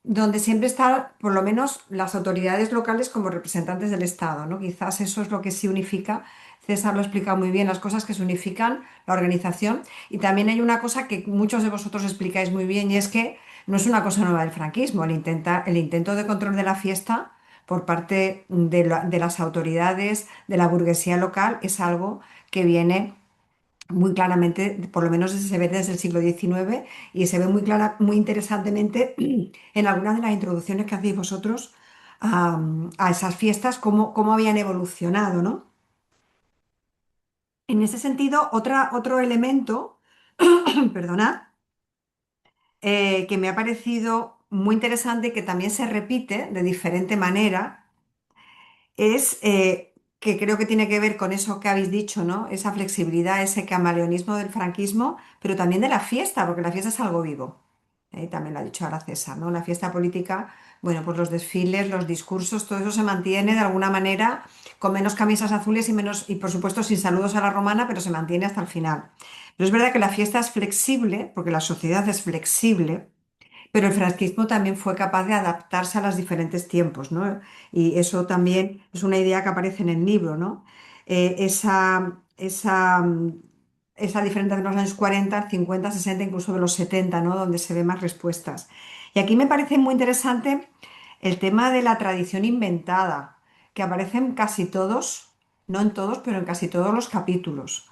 donde siempre están, por lo menos, las autoridades locales como representantes del Estado, ¿no? Quizás eso es lo que sí unifica. César lo explica muy bien, las cosas que se unifican, la organización. Y también hay una cosa que muchos de vosotros explicáis muy bien y es que no es una cosa nueva del franquismo, el intento de control de la fiesta por parte de las autoridades, de la burguesía local, es algo que viene muy claramente, por lo menos se ve desde el siglo XIX y se ve muy clara, muy interesantemente en algunas de las introducciones que hacéis vosotros a esas fiestas, cómo habían evolucionado, ¿no? En ese sentido, otro elemento, perdonad, que me ha parecido muy interesante y que también se repite de diferente manera, es que creo que tiene que ver con eso que habéis dicho, ¿no? Esa flexibilidad, ese camaleonismo del franquismo, pero también de la fiesta, porque la fiesta es algo vivo. También lo ha dicho ahora César, ¿no? La fiesta política, bueno, pues los desfiles, los discursos, todo eso se mantiene de alguna manera con menos camisas azules y menos, y por supuesto sin saludos a la romana, pero se mantiene hasta el final. Pero es verdad que la fiesta es flexible, porque la sociedad es flexible, pero el franquismo también fue capaz de adaptarse a los diferentes tiempos, ¿no? Y eso también es una idea que aparece en el libro, ¿no? Esa diferencia de los años 40, 50, 60, incluso de los 70, ¿no? Donde se ve más respuestas. Y aquí me parece muy interesante el tema de la tradición inventada, que aparece en casi todos, no en todos, pero en casi todos los capítulos.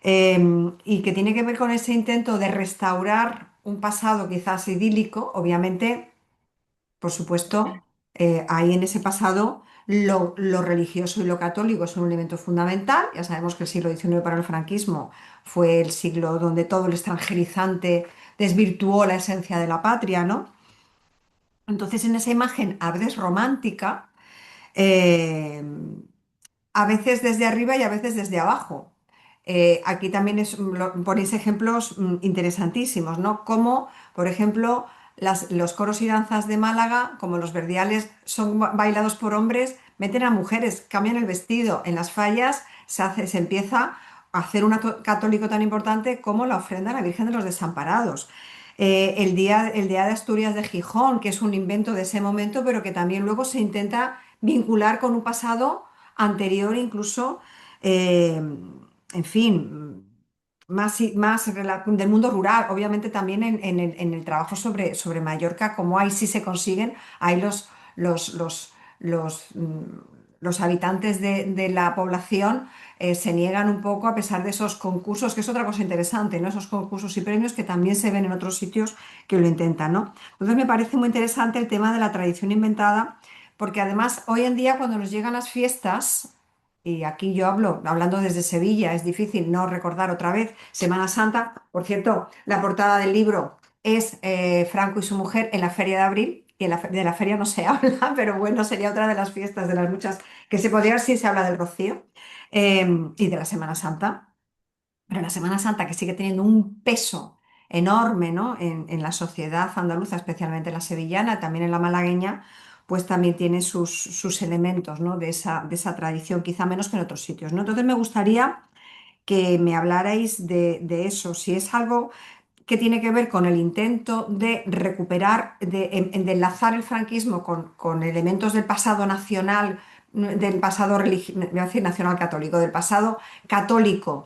Y que tiene que ver con ese intento de restaurar un pasado quizás idílico. Obviamente, por supuesto, ahí en ese pasado lo religioso y lo católico es un elemento fundamental. Ya sabemos que el siglo XIX para el franquismo fue el siglo donde todo el extranjerizante desvirtuó la esencia de la patria, ¿no? Entonces, en esa imagen a veces romántica, eh, a veces desde arriba y a veces desde abajo. Aquí también ponéis ejemplos interesantísimos, ¿no? Como, por ejemplo, los coros y danzas de Málaga, como los verdiales son bailados por hombres, meten a mujeres, cambian el vestido. En las fallas se empieza a hacer un acto católico tan importante como la ofrenda a la Virgen de los Desamparados. El día de Asturias de Gijón, que es un invento de ese momento, pero que también luego se intenta vincular con un pasado anterior, incluso, en fin, del mundo rural. Obviamente también en el trabajo sobre Mallorca, como ahí sí se consiguen, ahí los, los, los, mm, los habitantes de la población se niegan un poco a pesar de esos concursos, que es otra cosa interesante, ¿no? Esos concursos y premios que también se ven en otros sitios que lo intentan, ¿no? Entonces me parece muy interesante el tema de la tradición inventada, porque además hoy en día cuando nos llegan las fiestas, y aquí yo hablando desde Sevilla, es difícil no recordar otra vez Semana Santa. Por cierto, la portada del libro es Franco y su mujer en la Feria de Abril, y de la feria no se habla, pero bueno, sería otra de las fiestas, de las muchas que se podría ver si se habla del Rocío y de la Semana Santa. Pero la Semana Santa, que sigue teniendo un peso enorme, ¿no? en la sociedad andaluza, especialmente la sevillana, también en la malagueña, pues también tiene sus elementos, ¿no? de esa tradición, quizá menos que en otros sitios, ¿no? Entonces me gustaría que me hablarais de eso, si es algo que tiene que ver con el intento de recuperar, de enlazar el franquismo con elementos del pasado nacional, del pasado voy a decir nacional católico, del pasado católico,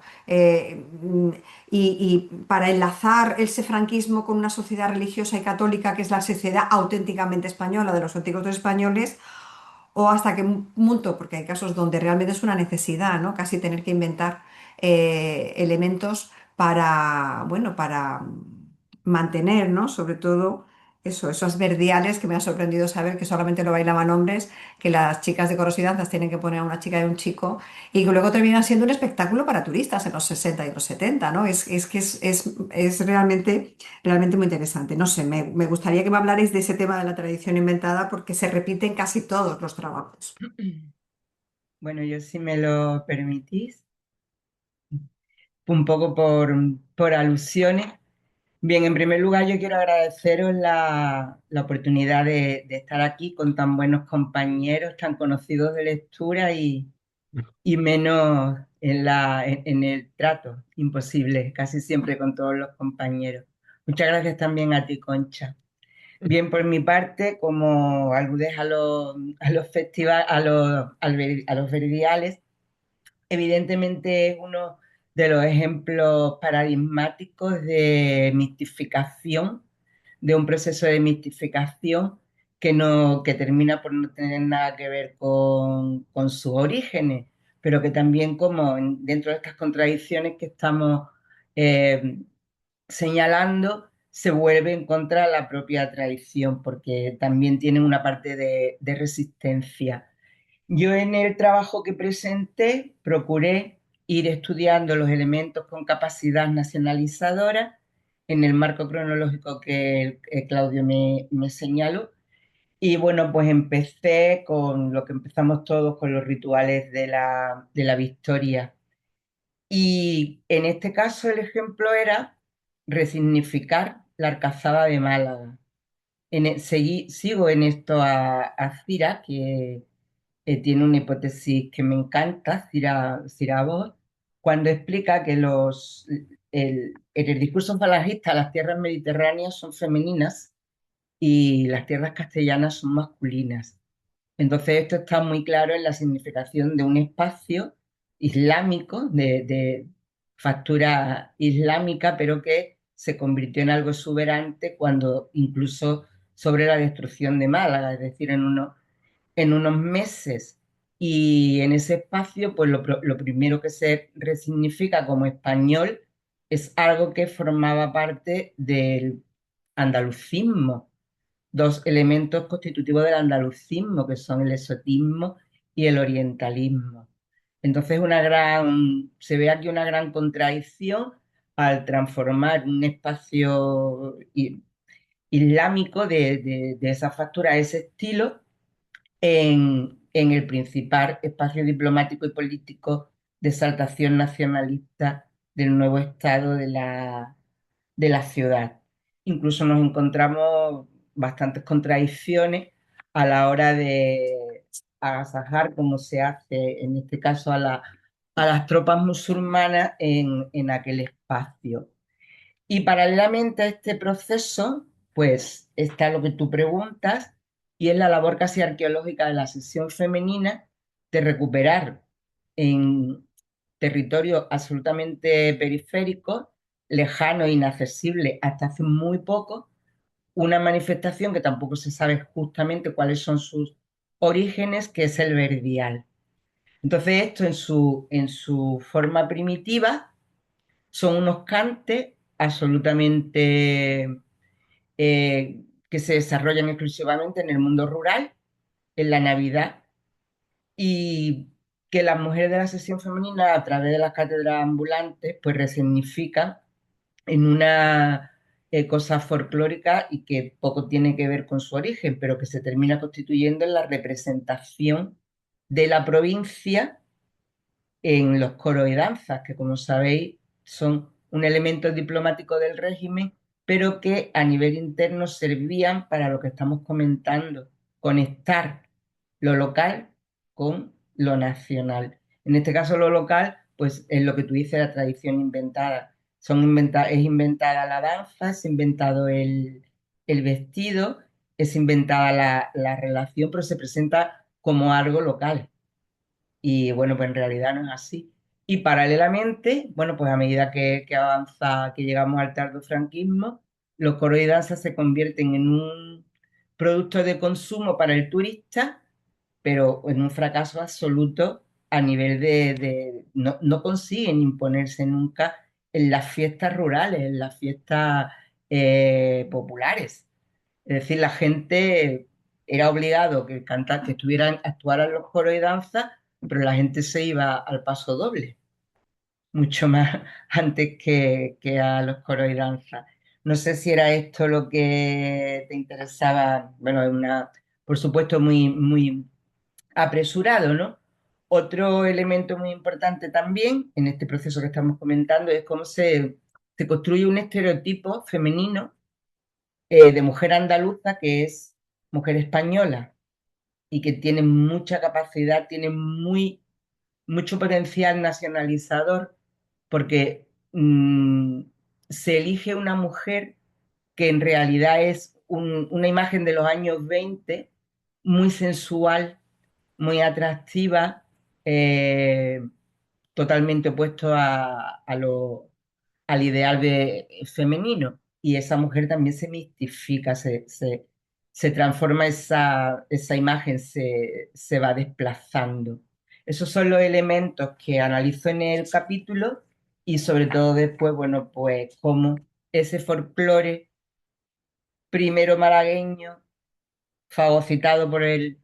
y para enlazar ese franquismo con una sociedad religiosa y católica que es la sociedad auténticamente española de los antiguos españoles, o hasta qué punto, porque hay casos donde realmente es una necesidad, ¿no? Casi tener que inventar elementos para, bueno, para mantener, ¿no? Sobre todo eso, esos verdiales que me ha sorprendido saber que solamente lo bailaban hombres, que las chicas de coros y danzas tienen que poner a una chica y un chico, y que luego terminan siendo un espectáculo para turistas en los 60 y los 70, ¿no? Es que es realmente muy interesante. No sé, me gustaría que me hablarais de ese tema de la tradición inventada porque se repite en casi todos los trabajos. Bueno, yo si me lo permitís, un poco por alusiones. Bien, en primer lugar yo quiero agradeceros la oportunidad de estar aquí con tan buenos compañeros, tan conocidos de lectura y menos en el trato, imposible, casi siempre con todos los compañeros. Muchas gracias también a ti, Concha. Bien, por mi parte, como aludes a los festivales, a los verdiales, evidentemente es uno de los ejemplos paradigmáticos de mistificación, de un proceso de mistificación que termina por no tener nada que ver con sus orígenes, pero que también como dentro de estas contradicciones que estamos eh, señalando, se vuelve en contra de la propia tradición, porque también tiene una parte de resistencia. Yo en el trabajo que presenté procuré ir estudiando los elementos con capacidad nacionalizadora en el marco cronológico que Claudio me señaló. Y bueno, pues empecé con lo que empezamos todos, con los rituales de la Victoria. Y en este caso el ejemplo era resignificar la Alcazaba de Málaga. Sigo en esto a Cira, que tiene una hipótesis que me encanta, Cira Voss, cuando explica que en el discurso falangista las tierras mediterráneas son femeninas y las tierras castellanas son masculinas. Entonces esto está muy claro en la significación de un espacio islámico, de factura islámica, pero que se convirtió en algo exuberante cuando incluso sobre la destrucción de Málaga, es decir, en unos meses. Y en ese espacio, pues lo primero que se resignifica como español es algo que formaba parte del andalucismo, dos elementos constitutivos del andalucismo, que son el exotismo y el orientalismo. Entonces, se ve aquí una gran contradicción al transformar un espacio islámico de esa factura, ese estilo, en el principal espacio diplomático y político de exaltación nacionalista del nuevo estado de la ciudad. Incluso nos encontramos bastantes contradicciones a la hora de agasajar, como se hace en este caso a las tropas musulmanas en aquel espacio. Y paralelamente a este proceso, pues está lo que tú preguntas, y es la labor casi arqueológica de la sección femenina de recuperar en territorios absolutamente periféricos, lejano e inaccesible hasta hace muy poco, una manifestación que tampoco se sabe justamente cuáles son sus orígenes, que es el verdial. Entonces, esto en su forma primitiva son unos cantes absolutamente que se desarrollan exclusivamente en el mundo rural, en la Navidad, y que las mujeres de la sección femenina, a través de las cátedras ambulantes, pues resignifican en una cosa folclórica y que poco tiene que ver con su origen, pero que se termina constituyendo en la representación de la provincia en los coros y danzas, que como sabéis son un elemento diplomático del régimen, pero que a nivel interno servían para lo que estamos comentando, conectar lo local con lo nacional. En este caso lo local, pues es lo que tú dices, la tradición inventada. Es inventada la danza, es inventado el vestido, es inventada la relación, pero se presenta como algo local. Y bueno, pues en realidad no es así. Y paralelamente, bueno, pues a medida que avanza, que llegamos al tardofranquismo, los coros y danzas se convierten en un producto de consumo para el turista, pero en un fracaso absoluto a nivel no consiguen imponerse nunca en las fiestas rurales, en las fiestas populares. Es decir, la gente era obligado que actuaran los coros y danzas, pero la gente se iba al paso doble, mucho más antes que a los coros y danzas. No sé si era esto lo que te interesaba. Bueno, es por supuesto, muy apresurado, ¿no? Otro elemento muy importante también en este proceso que estamos comentando es cómo se construye un estereotipo femenino de mujer andaluza que es mujer española y que tiene mucha capacidad, tiene mucho potencial nacionalizador, porque se elige una mujer que en realidad es una imagen de los años 20, muy sensual, muy atractiva, eh, totalmente opuesto al ideal femenino. Y esa mujer también se mistifica, se transforma esa imagen, se va desplazando. Esos son los elementos que analizo en el capítulo y sobre todo después, bueno, pues cómo ese folclore primero malagueño, fagocitado por la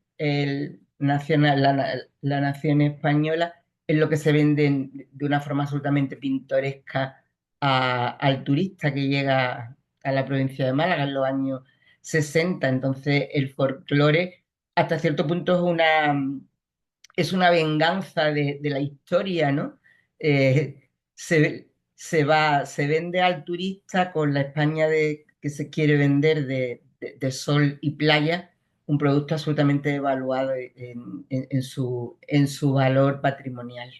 nación española, es lo que se vende de una forma absolutamente pintoresca al turista que llega a la provincia de Málaga en los años 60. Entonces, el folclore, hasta cierto punto, es una venganza de la historia, ¿no? Se vende al turista con la España que se quiere vender de sol y playa, un producto absolutamente evaluado en su valor patrimonial.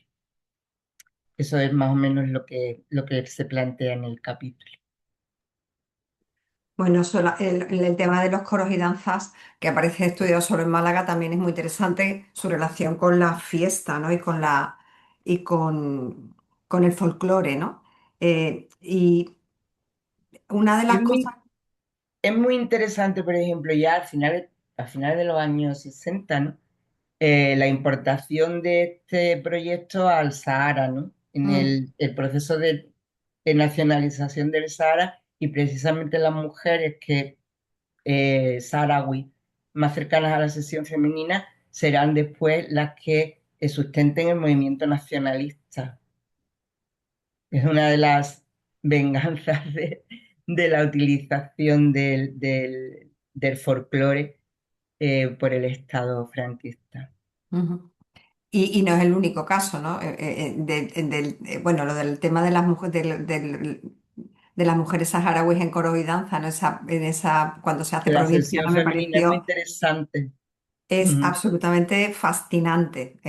Eso es más o menos lo que se plantea en el capítulo. Bueno, el tema de los coros y danzas, que aparece estudiado solo en Málaga, también es muy interesante su relación con la fiesta, ¿no? Y con el folclore, ¿no? Y una de Es las cosas. muy, es muy interesante, por ejemplo, ya al final de los años 60, ¿no? La importación de este proyecto al Sahara, ¿no? En Mm, el proceso de nacionalización del Sahara y precisamente las mujeres saharaui más cercanas a la sección femenina serán después las que sustenten el movimiento nacionalista. Es una de las venganzas de la utilización del folclore por el Estado franquista. ujú. Y no es el único caso, ¿no? Bueno, lo del tema de las mujeres, de las mujeres saharauis en coro y danza, ¿no? Cuando se hace La provincia, sección ¿no? Me femenina es muy pareció, interesante. es Ujú. absolutamente fascinante.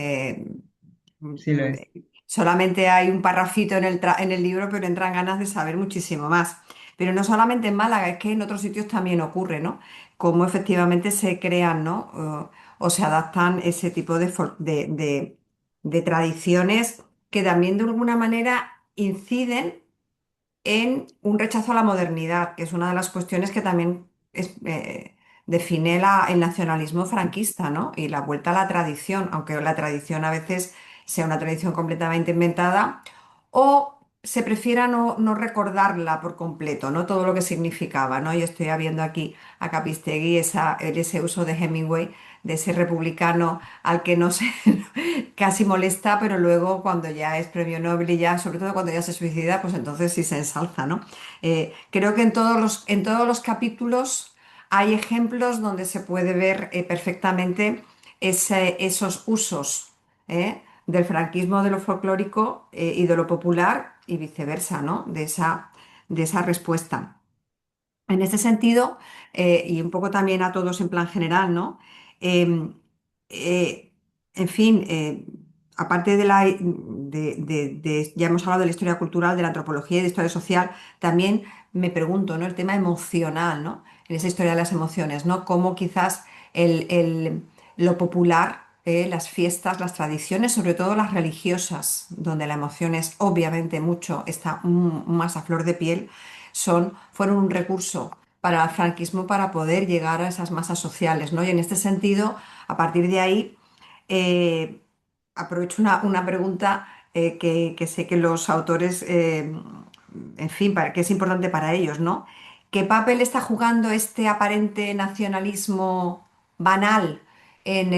Sí lo Mm, es. Solamente hay un parrafito en el libro, pero entran ganas de saber muchísimo más. Pero no solamente en Málaga, es que en otros sitios también ocurre, ¿no? Cómo efectivamente se crean, ¿no? O se adaptan ese tipo de tradiciones que también de alguna manera inciden en un rechazo a la modernidad, que es una de las cuestiones que también define el nacionalismo franquista, ¿no? Y la vuelta a la tradición, aunque la tradición a veces sea una tradición completamente inventada, o se prefiera no recordarla por completo, ¿no? Todo lo que significaba, ¿no? Yo estoy viendo aquí a Capistegui ese uso de Hemingway, de ese republicano al que no se casi molesta, pero luego cuando ya es premio Nobel y ya, sobre todo cuando ya se suicida, pues entonces sí se ensalza, ¿no? Creo que en todos los capítulos hay ejemplos donde se puede ver perfectamente esos usos, del franquismo, de lo folclórico, y de lo popular y viceversa, ¿no? De esa respuesta. En ese sentido, y un poco también a todos en plan general, ¿no? Em, eh, en fin, aparte ya hemos hablado de la historia cultural, de la antropología y de historia social, también me pregunto, ¿no? El tema emocional, ¿no? En esa historia de las emociones, ¿no? Cómo quizás lo popular, las fiestas, las tradiciones, sobre todo las religiosas, donde la emoción es obviamente mucho, está más a flor de piel, fueron un recurso para el franquismo para poder llegar a esas masas sociales, ¿no? Y en este sentido, a partir de ahí, eh, aprovecho una pregunta, que sé que los autores, en fin, que es importante para ellos, ¿no? ¿Qué papel está jugando este aparente nacionalismo banal en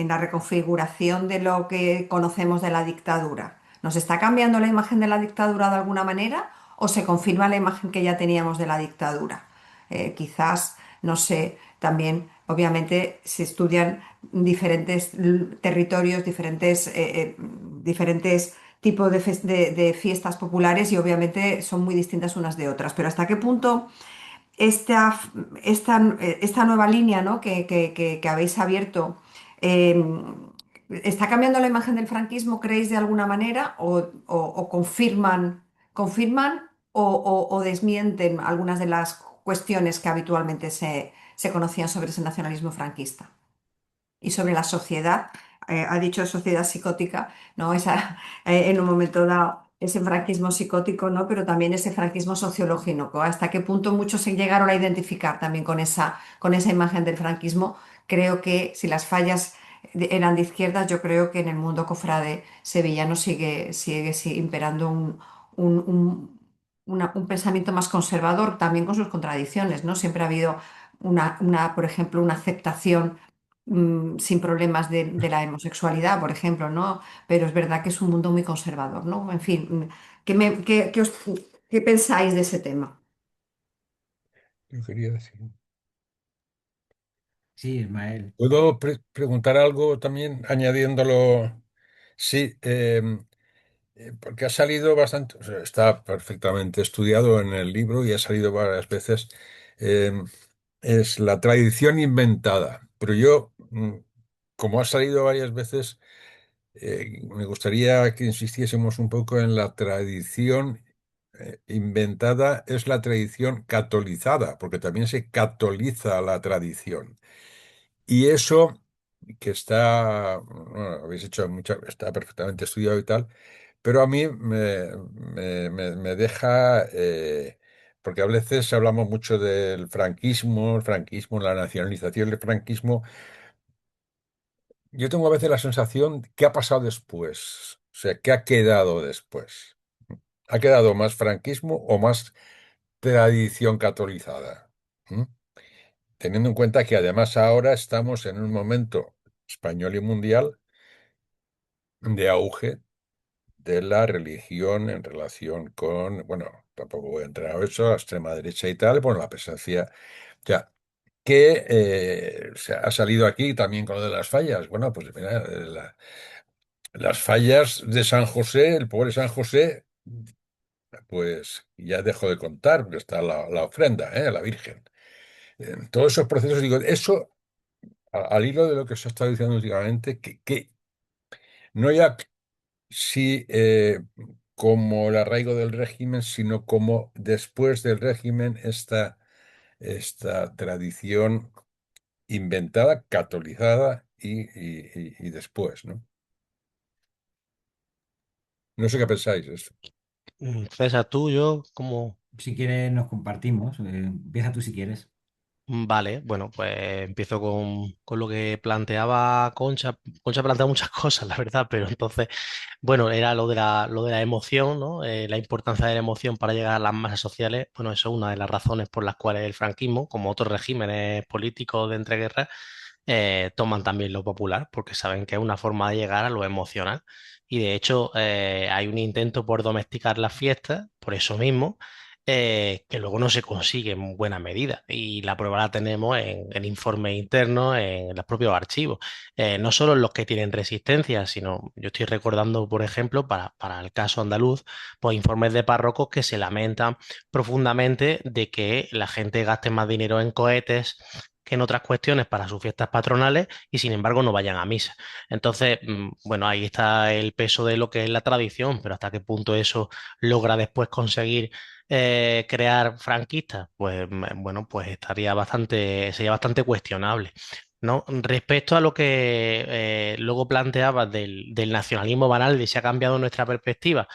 la reconfiguración de lo que conocemos de la dictadura? ¿Nos está cambiando la imagen de la dictadura de alguna manera o se confirma la imagen que ya teníamos de la dictadura? Quizás, no sé, también, obviamente, se estudian diferentes territorios, diferentes tipos de fiestas populares y obviamente son muy distintas unas de otras. Pero ¿hasta qué punto esta, esta nueva línea, ¿no? que habéis abierto, eh, está cambiando la imagen del franquismo, creéis de alguna manera, o confirman o desmienten algunas de las cuestiones que habitualmente se conocían sobre ese nacionalismo franquista? Y sobre la sociedad, ha dicho sociedad psicótica, ¿no? En un momento dado, ese franquismo psicótico, ¿no? Pero también ese franquismo sociológico, hasta qué punto muchos se llegaron a identificar también con esa imagen del franquismo. Creo que si las fallas eran de izquierdas, yo creo que en el mundo cofrade sevillano sigue imperando un, un- un pensamiento más conservador, también con sus contradicciones, ¿no? Siempre ha habido por ejemplo, una aceptación, sin problemas de la homosexualidad, por ejemplo, ¿no? Pero es verdad que es un mundo muy conservador, ¿no? En fin, ¿qué pensáis de ese tema? Yo quería decir. Sí, Ismael. ¿Puedo preguntar algo también añadiéndolo? Sí, porque ha salido bastante, o sea, está perfectamente estudiado en el libro y ha salido varias veces. es la tradición inventada. Pero yo, como ha salido varias veces, me gustaría que insistiésemos un poco en la tradición inventada, es la tradición catolizada, porque también se catoliza la tradición. Y eso que está, bueno, habéis hecho está perfectamente estudiado y tal, pero a mí me deja, porque a veces hablamos mucho del franquismo, la nacionalización del franquismo. Yo tengo a veces la sensación, ¿qué ha pasado después? O sea, ¿qué ha quedado después? ¿Ha quedado más franquismo o más tradición catolizada? ¿Mm? Teniendo en cuenta que además ahora estamos en un momento español y mundial de auge de la religión en relación con, bueno, tampoco voy a entrar a eso, la extrema derecha y tal, bueno, la presencia, ya, que ha salido aquí también con lo de las fallas. Bueno, pues mira, las fallas de San José, el pobre San José, pues ya dejo de contar, porque está la ofrenda, a la Virgen. En todos esos procesos, digo, eso, al hilo de lo que se está diciendo últimamente, que no ya sí como el arraigo del régimen, sino como después del régimen esta tradición inventada, catolizada y después, ¿no? No sé qué pensáis de esto. César, tú, yo, como... Si quieres, nos compartimos. Empieza tú si quieres. Vale, bueno, pues empiezo con lo que planteaba Concha. Concha plantea muchas cosas, la verdad, pero entonces, bueno, era lo de la emoción, ¿no? La importancia de la emoción para llegar a las masas sociales. Bueno, eso es una de las razones por las cuales el franquismo, como otros regímenes políticos de entreguerras, toman también lo popular, porque saben que es una forma de llegar a lo emocional. Y de hecho, hay un intento por domesticar las fiestas, por eso mismo, que luego no se consigue en buena medida. Y la prueba la tenemos en informes internos, en los propios archivos. No solo en los que tienen resistencia, sino yo estoy recordando, por ejemplo, para el caso andaluz, pues informes de párrocos que se lamentan profundamente de que la gente gaste más dinero en cohetes que en otras cuestiones para sus fiestas patronales y sin embargo no vayan a misa. Entonces, bueno, ahí está el peso de lo que es la tradición, pero hasta qué punto eso logra después conseguir crear franquistas, pues bueno, pues sería bastante cuestionable. ¿No? Respecto a lo que luego planteabas del nacionalismo banal, de si ha cambiado nuestra perspectiva,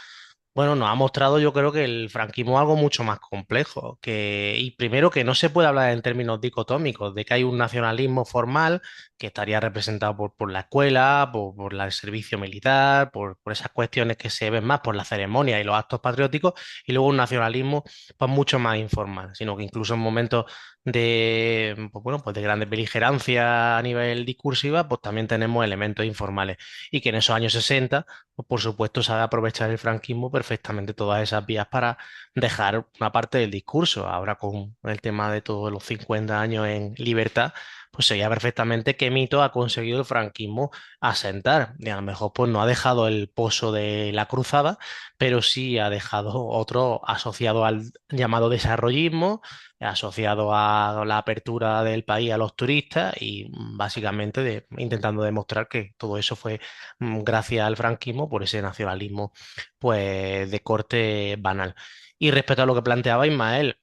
bueno, nos ha mostrado yo creo que el franquismo es algo mucho más complejo, y primero que no se puede hablar en términos dicotómicos, de que hay un nacionalismo formal que estaría representado por la escuela, por el servicio militar, por esas cuestiones que se ven más por la ceremonia y los actos patrióticos, y luego un nacionalismo pues mucho más informal, sino que incluso en momentos de, pues, bueno, pues de grandes beligerancias a nivel discursiva, pues también tenemos elementos informales y que en esos años 60 pues por supuesto, sabe aprovechar el franquismo perfectamente todas esas vías para dejar una parte del discurso. Ahora con el tema de todos los 50 años en libertad, pues se veía perfectamente qué mito ha conseguido el franquismo asentar. Y a lo mejor pues no ha dejado el pozo de la cruzada, pero sí ha dejado otro asociado al llamado desarrollismo, asociado a la apertura del país a los turistas y básicamente intentando demostrar que todo eso fue gracias al franquismo por ese nacionalismo pues de corte banal. Y respecto a lo que planteaba Ismael,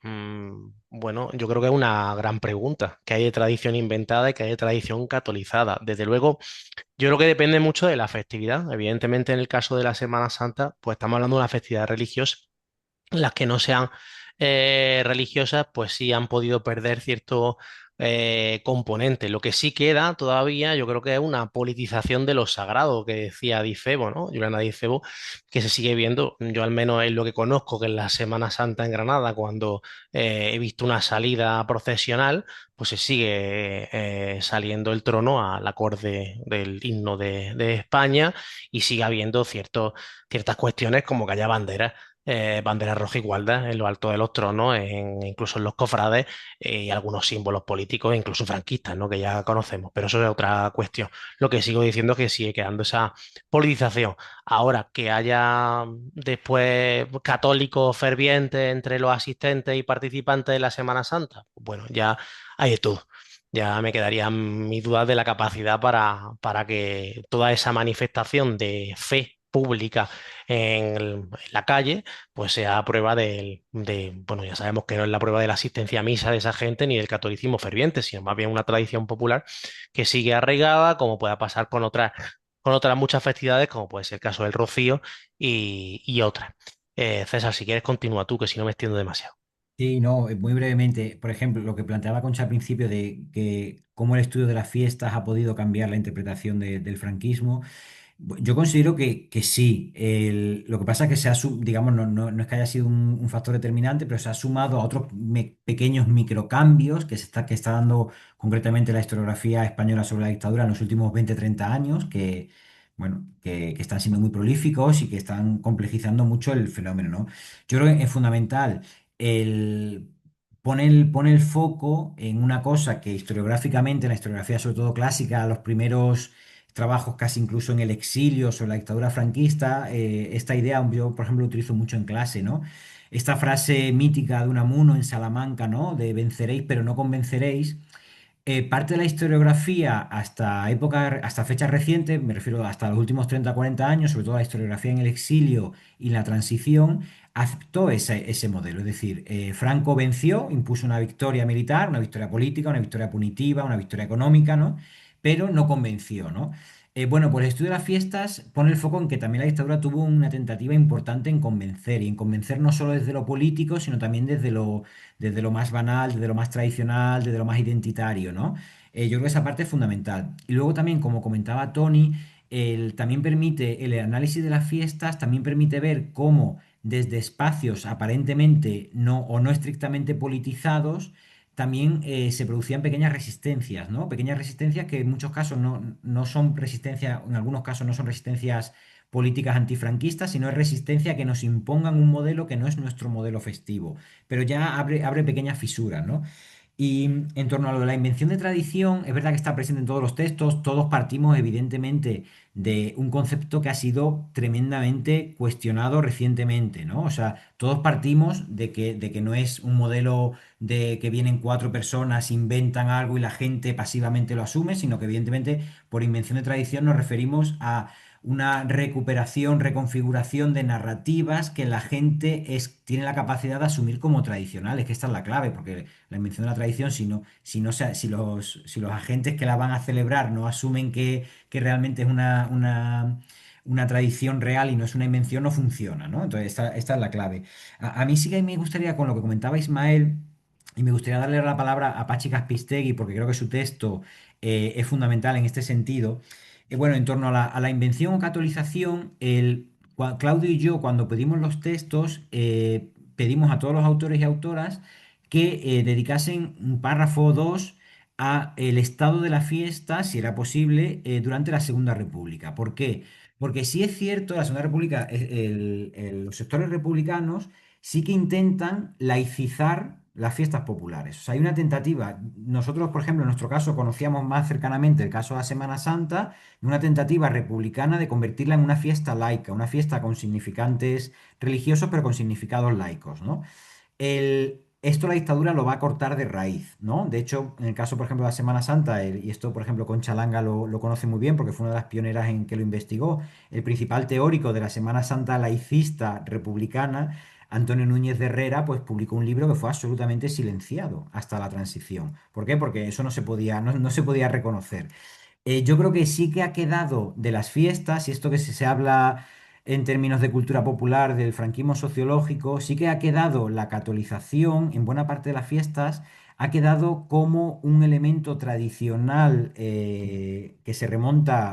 bueno, yo creo que es una gran pregunta, que hay de tradición inventada y que hay de tradición catolizada. Desde luego, yo creo que depende mucho de la festividad. Evidentemente, en el caso de la Semana Santa, pues estamos hablando de una festividad religiosa. Las que no sean religiosas, pues sí han podido perder cierto componente. Lo que sí queda todavía, yo creo que es una politización de lo sagrado que decía Di Febo, ¿no? Juliana Di Febo, que se sigue viendo. Yo al menos es lo que conozco, que en la Semana Santa en Granada, cuando he visto una salida procesional, pues se sigue saliendo el trono al acorde del himno de España y sigue habiendo ciertas cuestiones como que haya banderas bandera roja igualdad en lo alto de los tronos, incluso en los cofrades, y algunos símbolos políticos, incluso franquistas, ¿no? Que ya conocemos, pero eso es otra cuestión. Lo que sigo diciendo es que sigue quedando esa politización. Ahora, que haya después católicos fervientes entre los asistentes y participantes de la Semana Santa, pues bueno, ya hay de todo. Ya me quedarían mis dudas de la capacidad para que toda esa manifestación de fe pública en la calle, pues sea prueba bueno, ya sabemos que no es la prueba de la asistencia a misa de esa gente ni del catolicismo ferviente, sino más bien una tradición popular que sigue arraigada, como pueda pasar con otras muchas festividades, como puede ser el caso del Rocío y otras. César, si quieres, continúa tú, que si no me extiendo demasiado. Sí, no, muy brevemente, por ejemplo, lo que planteaba Concha al principio de que cómo el estudio de las fiestas ha podido cambiar la interpretación del franquismo. Yo considero que sí. Lo que pasa es que digamos, no es que haya sido un factor determinante, pero se ha sumado a otros pequeños microcambios que está dando concretamente la historiografía española sobre la dictadura en los últimos 20 30 años, bueno, que están siendo muy prolíficos y que están complejizando mucho el fenómeno, ¿no? Yo creo que es fundamental el pone el foco en una cosa que historiográficamente, en la historiografía sobre todo clásica, los primeros trabajos casi incluso en el exilio sobre la dictadura franquista, esta idea yo, por ejemplo, lo utilizo mucho en clase, ¿no? Esta frase mítica de Unamuno en Salamanca, ¿no? De venceréis pero no convenceréis. Parte de la historiografía hasta fechas recientes, me refiero hasta los últimos 30 40 años, sobre todo la historiografía en el exilio y la transición, aceptó ese modelo. Es decir, Franco venció, impuso una victoria militar, una victoria política, una victoria punitiva, una victoria económica, ¿no? Pero no convenció, ¿no? Bueno, pues el estudio de las fiestas pone el foco en que también la dictadura tuvo una tentativa importante en convencer, y en convencer no solo desde lo político, sino también desde lo más banal, desde lo más tradicional, desde lo más identitario, ¿no? Yo creo que esa parte es fundamental. Y luego también, como comentaba Tony, también permite, el análisis de las fiestas también permite ver cómo desde espacios aparentemente no o no estrictamente politizados, también se producían pequeñas resistencias, ¿no? Pequeñas resistencias que en muchos casos no son resistencias, en algunos casos no son resistencias políticas antifranquistas, sino es resistencia a que nos impongan un modelo que no es nuestro modelo festivo, pero ya abre pequeñas fisuras, ¿no? Y en torno a lo de la invención de tradición, es verdad que está presente en todos los textos, todos partimos evidentemente de un concepto que ha sido tremendamente cuestionado recientemente, ¿no? O sea, todos partimos de que no es un modelo de que vienen cuatro personas, inventan algo y la gente pasivamente lo asume, sino que evidentemente por invención de tradición nos referimos a una recuperación, reconfiguración de narrativas que la gente tiene la capacidad de asumir como tradicionales, que esta es la clave, porque la invención de la tradición, si los agentes que la van a celebrar no asumen que realmente es una tradición real y no es una invención, no funciona, ¿no? Entonces, esta es la clave. A mí sí que me gustaría, con lo que comentaba Ismael, y me gustaría darle la palabra a Pachi Caspistegui, porque creo que su texto es fundamental en este sentido. Bueno, en torno a la invención o catolización, Claudio y yo, cuando pedimos los textos, pedimos a todos los autores y autoras que dedicasen un párrafo o dos a el estado de la fiesta, si era posible, durante la Segunda República. ¿Por qué? Porque sí es cierto, la Segunda República, los sectores republicanos sí que intentan laicizar las fiestas populares. O sea, hay una tentativa. Nosotros, por ejemplo, en nuestro caso, conocíamos más cercanamente el caso de la Semana Santa, de una tentativa republicana de convertirla en una fiesta laica, una fiesta con significantes religiosos, pero con significados laicos, ¿no? Esto la dictadura lo va a cortar de raíz, ¿no? De hecho, en el caso, por ejemplo, de la Semana Santa, y esto, por ejemplo, Concha Langa lo conoce muy bien porque fue una de las pioneras en que lo investigó, el principal teórico de la Semana Santa laicista republicana, Antonio Núñez de Herrera, pues publicó un libro que fue absolutamente silenciado hasta la transición. ¿Por qué? Porque eso no se podía reconocer. Yo creo que sí que ha quedado de las fiestas, y esto que se habla en términos de cultura popular del franquismo sociológico, sí que ha quedado la catolización en buena parte de las fiestas, ha quedado como un elemento tradicional que se remonta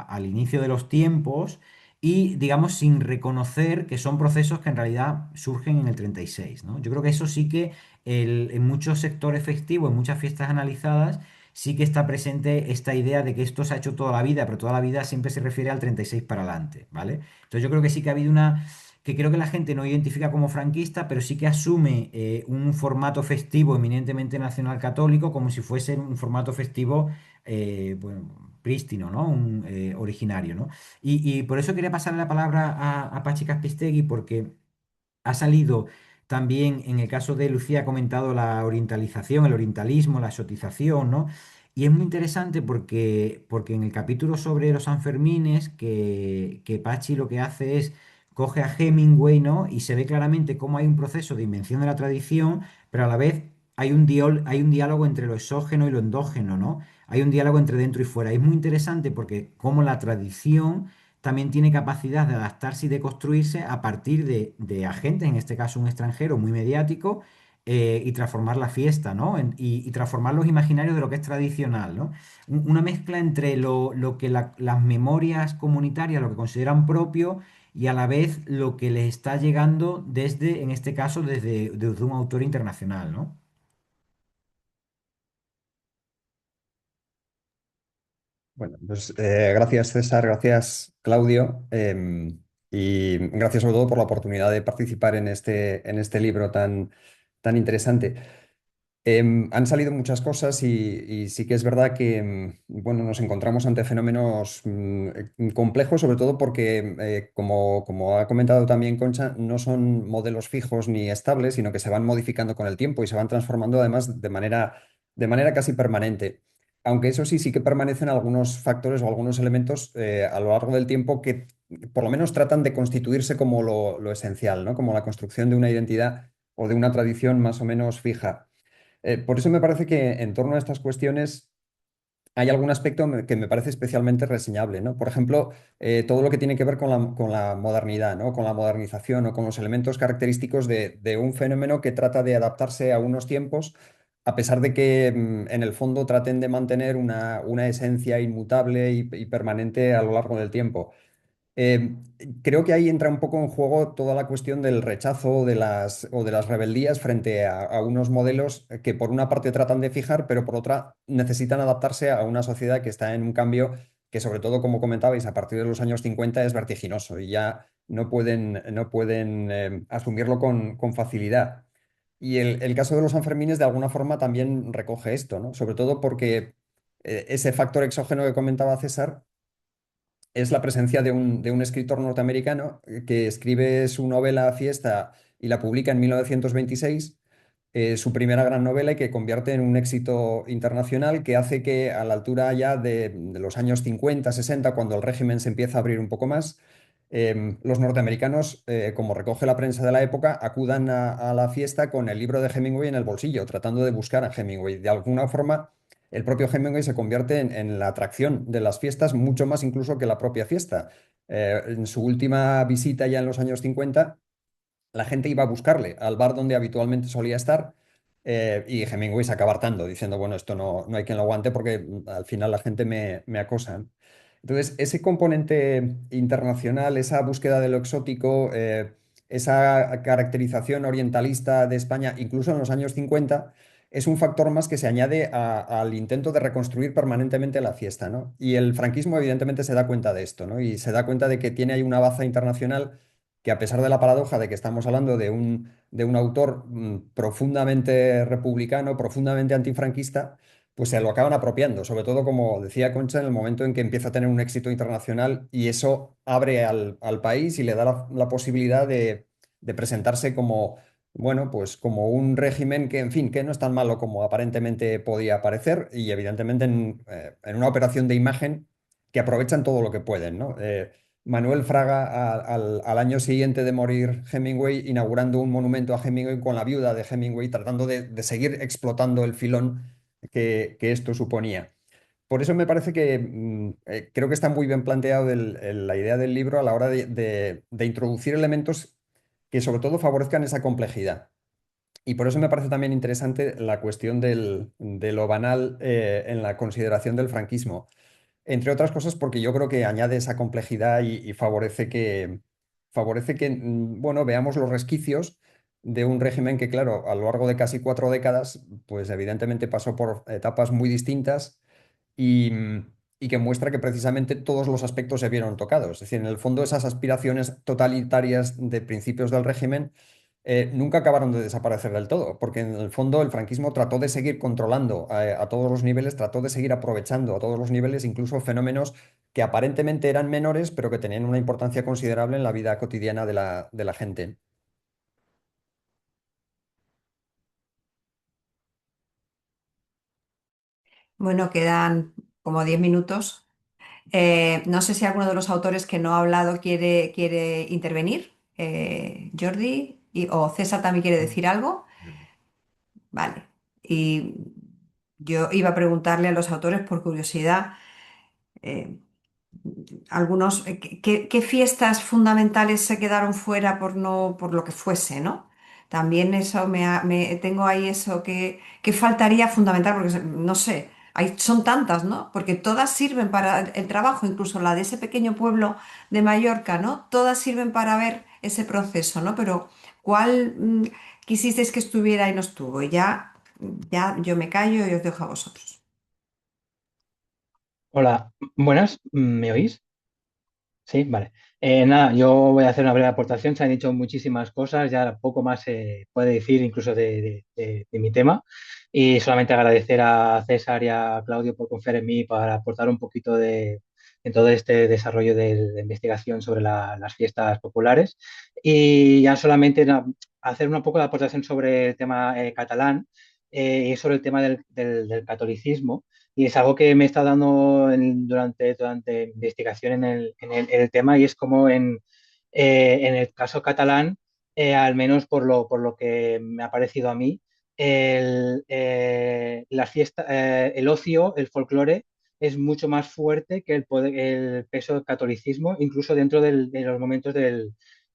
al inicio de los tiempos y, digamos, sin reconocer que son procesos que en realidad surgen en el 36, ¿no? Yo creo que eso sí que en muchos sectores festivos, en muchas fiestas analizadas, sí que está presente esta idea de que esto se ha hecho toda la vida, pero toda la vida siempre se refiere al 36 para adelante, ¿vale? Entonces yo creo que sí que ha habido que creo que la gente no identifica como franquista, pero sí que asume un formato festivo eminentemente nacional católico como si fuese un formato festivo bueno, prístino, ¿no? Originario, ¿no? Y por eso quería pasarle la palabra a Pachi Caspistegui, porque ha salido también, en el caso de Lucía, ha comentado la orientalización, el orientalismo, la exotización, ¿no? Y es muy interesante porque en el capítulo sobre los Sanfermines, que Pachi lo que hace es coge a Hemingway, ¿no? Y se ve claramente cómo hay un proceso de invención de la tradición, pero a la vez hay un diálogo entre lo exógeno y lo endógeno, ¿no? Hay un diálogo entre dentro y fuera. Es muy interesante porque cómo la tradición también tiene capacidad de adaptarse y de construirse a partir de agentes, en este caso un extranjero muy mediático, y transformar la fiesta, ¿no? Y transformar los imaginarios de lo que es tradicional, ¿no? Una mezcla entre lo que las memorias comunitarias, lo que consideran propio, y a la vez lo que les está llegando desde, en este caso, desde un autor internacional, ¿no? Bueno, pues gracias César, gracias Claudio, y gracias sobre todo por la oportunidad de participar en este libro tan interesante. Han salido muchas cosas y sí que es verdad que bueno, nos encontramos ante fenómenos complejos, sobre todo porque, como ha comentado también Concha, no son modelos fijos ni estables, sino que se van modificando con el tiempo y se van transformando además de manera casi permanente. Aunque eso sí, sí que permanecen algunos factores o algunos elementos a lo largo del tiempo que por lo menos tratan de constituirse como lo esencial, ¿no? Como la construcción de una identidad o de una tradición más o menos fija. Por eso me parece que en torno a estas cuestiones hay algún aspecto que me parece especialmente reseñable, ¿no? Por ejemplo, todo lo que tiene que ver con la modernidad, ¿no? Con la modernización o con los elementos característicos de un fenómeno que trata de adaptarse a unos tiempos, a pesar de que en el fondo traten de mantener una esencia inmutable y permanente a lo largo del tiempo. Eh, Creo que ahí entra un poco en juego toda la cuestión del rechazo o de las rebeldías frente a unos modelos que por una parte tratan de fijar, pero por otra necesitan adaptarse a una sociedad que está en un cambio que, sobre todo, como comentabais, a partir de los años 50 es vertiginoso y ya no pueden asumirlo con facilidad. Y el caso de los Sanfermines de alguna forma también recoge esto, ¿no? Sobre todo porque ese factor exógeno que comentaba César es la presencia de un escritor norteamericano que escribe su novela Fiesta y la publica en 1926, su primera gran novela y que convierte en un éxito internacional que hace que a la altura ya de los años 50, 60, cuando el régimen se empieza a abrir un poco más, los norteamericanos, como recoge la prensa de la época, acudan a la fiesta con el libro de Hemingway en el bolsillo, tratando de buscar a Hemingway. De alguna forma, el propio Hemingway se convierte en la atracción de las fiestas, mucho más incluso que la propia fiesta. En su última visita ya en los años 50, la gente iba a buscarle al bar donde habitualmente solía estar, y Hemingway se acaba hartando, diciendo, bueno, esto no hay quien lo aguante porque al final la gente me acosa. Entonces, ese componente internacional, esa búsqueda de lo exótico, esa caracterización orientalista de España, incluso en los años 50, es un factor más que se añade al intento de reconstruir permanentemente la fiesta, ¿no? Y el franquismo evidentemente se da cuenta de esto, ¿no? Y se da cuenta de que tiene ahí una baza internacional que, a pesar de la paradoja de que estamos hablando de un autor profundamente republicano, profundamente antifranquista, pues se lo acaban apropiando, sobre todo, como decía Concha, en el momento en que empieza a tener un éxito internacional y eso abre al país y le da la posibilidad de presentarse como, bueno, pues como un régimen que, en fin, que no es tan malo como aparentemente podía parecer y evidentemente en una operación de imagen que aprovechan todo lo que pueden, ¿no? Manuel Fraga, al año siguiente de morir Hemingway, inaugurando un monumento a Hemingway con la viuda de Hemingway, tratando de seguir explotando el filón que esto suponía. Por eso me parece que creo que está muy bien planteado la idea del libro a la hora de introducir elementos que sobre todo favorezcan esa complejidad. Y por eso me parece también interesante la cuestión de lo banal en la consideración del franquismo. Entre otras cosas porque yo creo que añade esa complejidad y favorece que, bueno, veamos los resquicios de un régimen que, claro, a lo largo de casi 4 décadas, pues evidentemente pasó por etapas muy distintas y, y que muestra que precisamente todos los aspectos se vieron tocados. Es decir, en el fondo esas aspiraciones totalitarias de principios del régimen nunca acabaron de desaparecer del todo, porque en el fondo el franquismo trató de seguir controlando a todos los niveles, trató de seguir aprovechando a todos los niveles, incluso fenómenos que aparentemente eran menores, pero que tenían una importancia considerable en la vida cotidiana de la gente. Bueno, quedan como 10 minutos. No sé si alguno de los autores que no ha hablado quiere intervenir. Jordi o César también quiere decir algo. Vale. Y yo iba a preguntarle a los autores por curiosidad, eh, algunos, ¿qué fiestas fundamentales se quedaron fuera por no, por lo que fuese, ¿no? También eso tengo ahí eso que faltaría fundamental, porque no sé, son tantas, ¿no? Porque todas sirven para el trabajo, incluso la de ese pequeño pueblo de Mallorca, ¿no? Todas sirven para ver ese proceso, ¿no? Pero ¿cuál quisisteis que estuviera y no estuvo? Y ya yo me callo y os dejo a vosotros. Hola, buenas, ¿me oís? Sí, vale. Nada, yo voy a hacer una breve aportación. Se han dicho muchísimas cosas, ya poco más se puede decir incluso de mi tema. Y solamente agradecer a César y a Claudio por confiar en mí para aportar un poquito en todo este desarrollo de investigación sobre las fiestas populares. Y ya solamente hacer un poco de aportación sobre el tema catalán y sobre el tema del catolicismo. Y es algo que me está dando durante investigación en el tema y es como en el caso catalán, al menos por lo que me ha parecido a mí, la fiesta, el ocio, el folclore es mucho más fuerte que el peso del catolicismo, incluso dentro de los momentos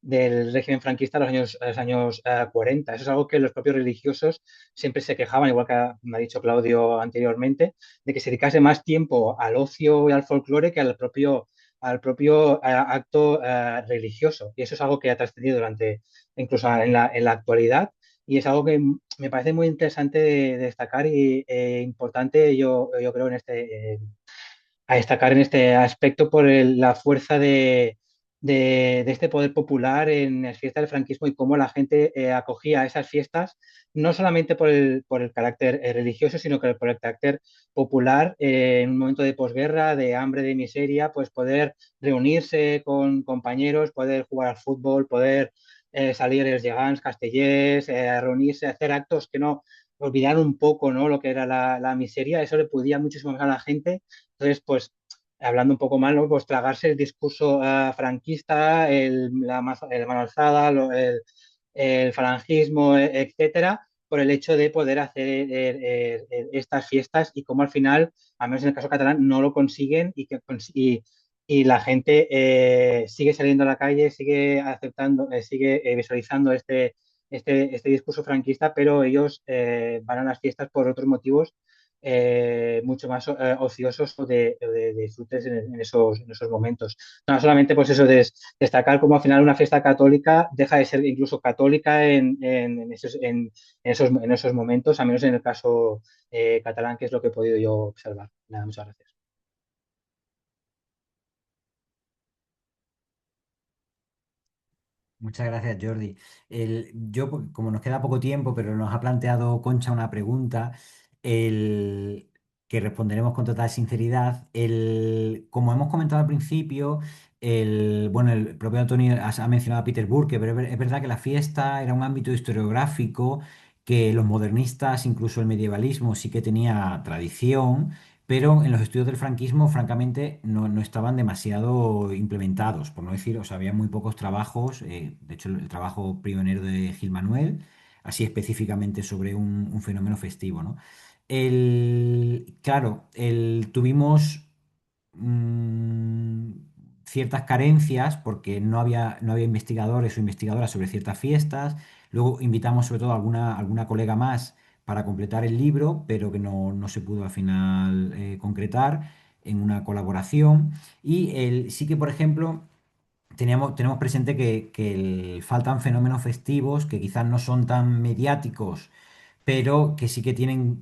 del régimen franquista los años 40. Eso es algo que los propios religiosos siempre se quejaban, igual que me ha dicho Claudio anteriormente, de que se dedicase más tiempo al ocio y al folclore que al propio acto religioso. Y eso es algo que ha trascendido incluso en la actualidad. Y es algo que me parece muy interesante de destacar y importante, yo creo, a destacar en este aspecto por la fuerza de este poder popular en las fiestas del franquismo y cómo la gente acogía esas fiestas, no solamente por el carácter religioso, sino que por el carácter popular en un momento de posguerra, de hambre, de miseria, pues poder reunirse con compañeros, poder jugar al fútbol, poder salir els gegants, castellers, reunirse, hacer actos que no olvidar un poco, ¿no? Lo que era la miseria, eso le podía muchísimo más a la gente. Entonces, pues, hablando un poco mal, ¿no? Pues tragarse el discurso franquista, la mano alzada, el falangismo, etcétera, por el hecho de poder hacer estas fiestas y cómo al final, al menos en el caso catalán, no lo consiguen y la gente sigue saliendo a la calle, sigue aceptando, sigue visualizando este discurso franquista, pero ellos van a las fiestas por otros motivos mucho más ociosos o de disfrutes en esos momentos. No solamente pues eso de destacar cómo al final una fiesta católica deja de ser incluso católica en esos momentos, a menos en el caso catalán, que es lo que he podido yo observar. Nada, muchas gracias. Muchas gracias, Jordi. Como nos queda poco tiempo, pero nos ha planteado Concha una pregunta, que responderemos con total sinceridad. Como hemos comentado al principio, bueno, el propio Antonio ha mencionado a Peter Burke, pero es verdad que la fiesta era un ámbito historiográfico que los modernistas, incluso el medievalismo, sí que tenía tradición, pero en los estudios del franquismo, francamente, no estaban demasiado implementados, por no decir, o sea, había muy pocos trabajos, de hecho, el trabajo pionero de Gil Manuel, así específicamente sobre un fenómeno festivo, ¿no? Claro, tuvimos mm, ciertas carencias porque no había investigadores o investigadoras sobre ciertas fiestas. Luego invitamos sobre todo a alguna colega más para completar el libro, pero que no se pudo al final concretar en una colaboración. Y sí que, por ejemplo, tenemos presente que faltan fenómenos festivos que quizás no son tan mediáticos, pero que sí que tienen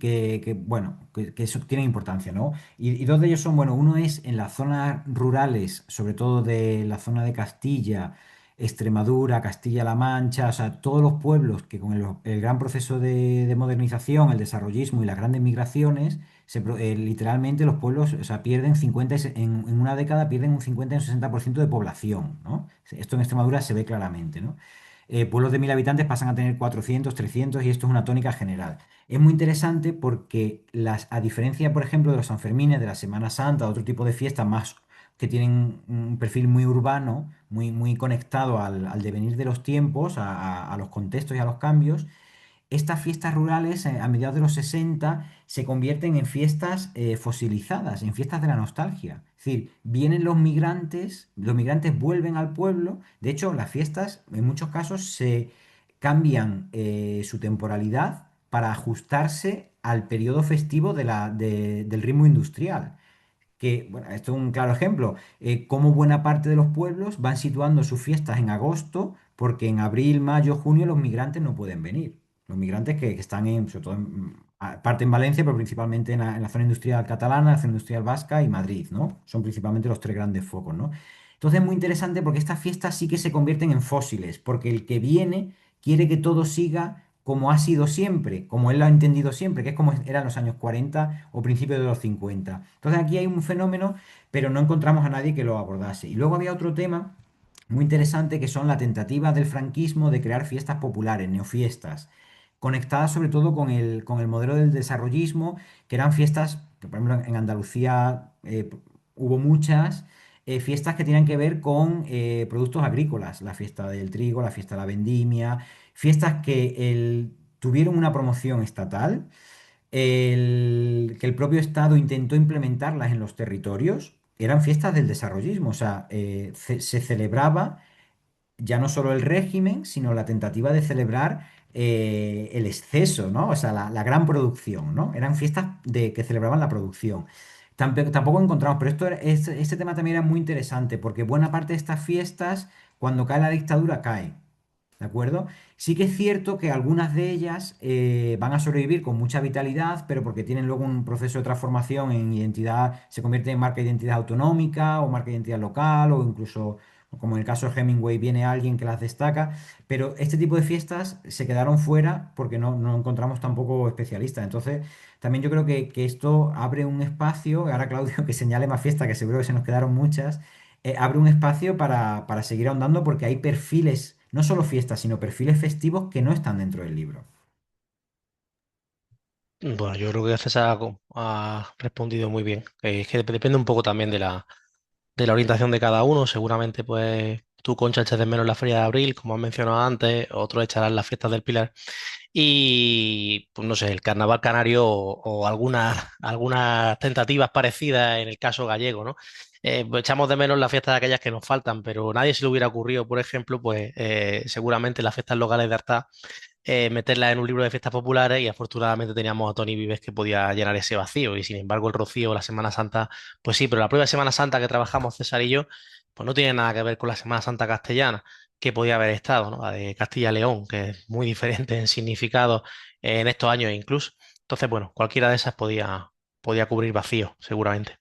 bueno, que eso tienen importancia, ¿no? Y dos de ellos son, bueno, uno es en las zonas rurales, sobre todo de la zona de Castilla, Extremadura, Castilla-La Mancha, o sea, todos los pueblos que con el gran proceso de modernización, el desarrollismo y las grandes migraciones, literalmente los pueblos, o sea, pierden 50, en una década pierden un 50 y un 60% de población, ¿no? Esto en Extremadura se ve claramente, ¿no? Pueblos de 1000 habitantes pasan a tener 400, 300 y esto es una tónica general. Es muy interesante porque a diferencia, por ejemplo, de los Sanfermines, de la Semana Santa, de otro tipo de fiestas más que tienen un perfil muy urbano, muy conectado al devenir de los tiempos, a los contextos y a los cambios, estas fiestas rurales a mediados de los 60 se convierten en fiestas fosilizadas, en fiestas de la nostalgia. Es decir, vienen los migrantes vuelven al pueblo. De hecho, las fiestas en muchos casos se cambian su temporalidad para ajustarse al periodo festivo del ritmo industrial. Que, bueno, esto es un claro ejemplo, cómo buena parte de los pueblos van situando sus fiestas en agosto, porque en abril, mayo, junio los migrantes no pueden venir. Los migrantes que están sobre todo parte en Valencia, pero principalmente en la zona industrial catalana, la zona industrial vasca y Madrid, ¿no? Son principalmente los tres grandes focos, ¿no? Entonces es muy interesante porque estas fiestas sí que se convierten en fósiles, porque el que viene quiere que todo siga como ha sido siempre, como él lo ha entendido siempre, que es como eran los años 40 o principios de los 50. Entonces aquí hay un fenómeno, pero no encontramos a nadie que lo abordase. Y luego había otro tema muy interesante que son la tentativa del franquismo de crear fiestas populares, neofiestas, conectadas sobre todo con el modelo del desarrollismo, que eran fiestas, que por ejemplo en Andalucía hubo muchas. Fiestas que tenían que ver con productos agrícolas, la fiesta del trigo, la fiesta de la vendimia, fiestas que tuvieron una promoción estatal, que el propio Estado intentó implementarlas en los territorios, eran fiestas del desarrollismo, o sea, se celebraba ya no solo el régimen, sino la tentativa de celebrar el exceso, ¿no? O sea, la gran producción, ¿no? Eran fiestas que celebraban la producción. Tampoco encontramos, pero este tema también era muy interesante, porque buena parte de estas fiestas, cuando cae la dictadura, cae. ¿De acuerdo? Sí que es cierto que algunas de ellas van a sobrevivir con mucha vitalidad, pero porque tienen luego un proceso de transformación en identidad, se convierte en marca de identidad autonómica o marca de identidad local o incluso, como en el caso de Hemingway, viene alguien que las destaca. Pero este tipo de fiestas se quedaron fuera porque no encontramos tampoco especialistas. Entonces, también yo creo que esto abre un espacio, ahora Claudio que señale más fiestas, que seguro que se nos quedaron muchas, abre un espacio para seguir ahondando porque hay perfiles, no solo fiestas, sino perfiles festivos que no están dentro del libro. Bueno, yo creo que César ha respondido muy bien. Es que depende un poco también de la orientación de cada uno. Seguramente, pues, tú, Concha, echas de menos la Feria de Abril, como has mencionado antes, otros echarán las fiestas del Pilar. Y, pues, no sé, el Carnaval Canario o algunas tentativas parecidas en el caso gallego, ¿no? Pues echamos de menos las fiestas de aquellas que nos faltan, pero nadie se le hubiera ocurrido, por ejemplo, pues seguramente las fiestas locales de Artá meterla en un libro de fiestas populares y afortunadamente teníamos a Tony Vives que podía llenar ese vacío y sin embargo el Rocío, la Semana Santa, pues sí, pero la propia Semana Santa que trabajamos César y yo, pues no tiene nada que ver con la Semana Santa castellana que podía haber estado, ¿no? La de Castilla y León, que es muy diferente en significado en estos años incluso. Entonces, bueno, cualquiera de esas podía cubrir vacío, seguramente.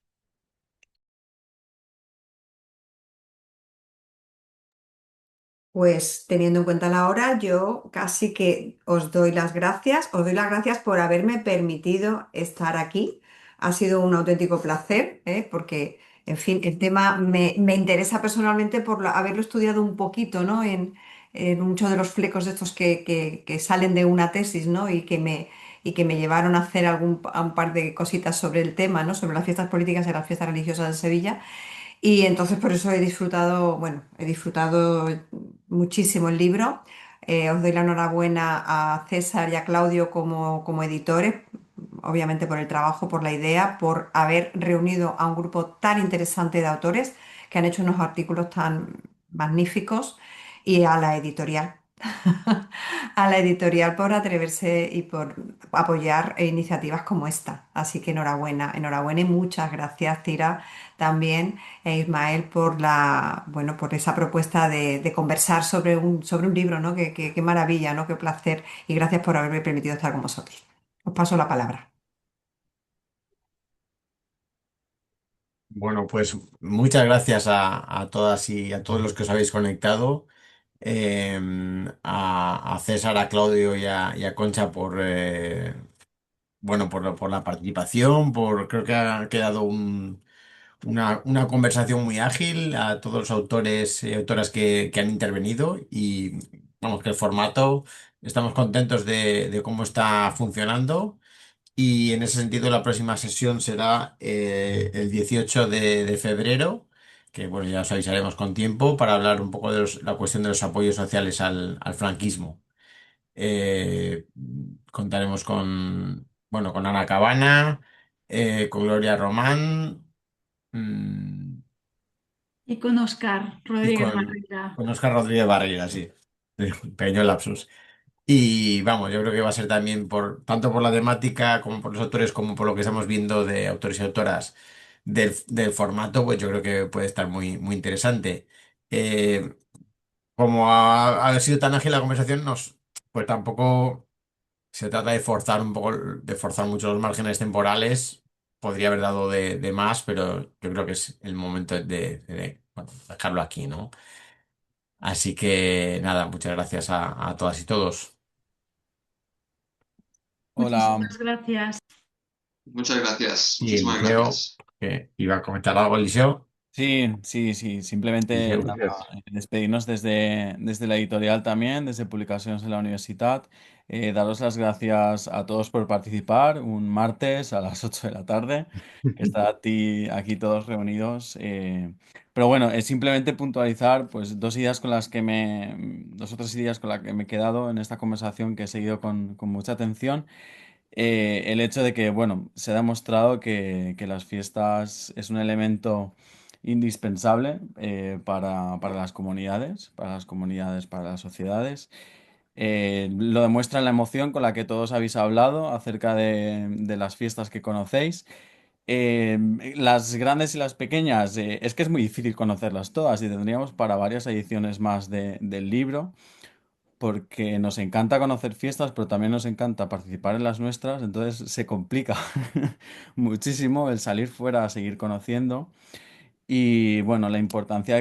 Pues teniendo en cuenta la hora, yo casi que os doy las gracias por haberme permitido estar aquí. Ha sido un auténtico placer, porque, en fin, el tema me interesa personalmente por haberlo estudiado un poquito, ¿no? En muchos de los flecos de estos que salen de una tesis, ¿no? Y que me llevaron a hacer a un par de cositas sobre el tema, ¿no? Sobre las fiestas políticas y las fiestas religiosas de Sevilla. Y entonces por eso he disfrutado, bueno, he disfrutado muchísimo el libro. Os doy la enhorabuena a César y a Claudio como editores, obviamente por el trabajo, por la idea, por haber reunido a un grupo tan interesante de autores que han hecho unos artículos tan magníficos y a la editorial a la editorial por atreverse y por apoyar iniciativas como esta. Así que enhorabuena, enhorabuena y muchas gracias, Tira, también e Ismael por bueno, por esa propuesta de conversar sobre un libro, ¿no? Qué maravilla, ¿no? Qué placer y gracias por haberme permitido estar con vosotros. Os paso la palabra. Bueno, pues muchas gracias a todas y a todos los que os habéis conectado. A César, a Claudio y a Concha bueno, por la participación, creo que ha quedado una conversación muy ágil, a todos los autores y autoras que han intervenido y vamos, que el formato, estamos contentos de cómo está funcionando. Y en ese sentido, la próxima sesión será el 18 de febrero, que bueno, ya os avisaremos con tiempo para hablar un poco de la cuestión de los apoyos sociales al franquismo. Eh, Contaremos bueno, con Ana Cabana, con Gloria Román, mm, Y con Oscar y Rodríguez Barriga. con Óscar Rodríguez Barriga, sí. Pequeño lapsus. Y vamos, yo creo que va a ser también tanto por la temática como por los autores, como por lo que estamos viendo de autores y autoras del formato, pues yo creo que puede estar muy, muy interesante. Eh, Como ha sido tan ágil la conversación, pues tampoco se trata de forzar un poco, de forzar mucho los márgenes temporales. Podría haber dado de más, pero yo creo que es el momento bueno, dejarlo aquí, ¿no? Así que nada, muchas gracias a todas y todos. Hola. Muchísimas gracias. Muchas gracias, Y muchísimas Eliseo, gracias. que iba a comentar algo, Eliseo. Sí, sí, sí. Simplemente Eliseo, nada, Gracias. despedirnos desde la editorial también, desde Publicaciones de la Universidad. Daros las gracias a todos por participar un martes a las 8 de la tarde, que está aquí todos reunidos. Pero bueno, es simplemente puntualizar pues dos o tres ideas con las que me he quedado en esta conversación que he seguido con mucha atención. El hecho de que, bueno, se ha demostrado que las fiestas es un elemento indispensable para las comunidades, para las sociedades. Lo demuestra la emoción con la que todos habéis hablado acerca de las fiestas que conocéis. Eh, las grandes y las pequeñas, es que es muy difícil conocerlas todas y tendríamos para varias ediciones más del libro porque nos encanta conocer fiestas, pero también nos encanta participar en las nuestras, entonces se complica muchísimo el salir fuera a seguir conociendo. Y bueno, la importancia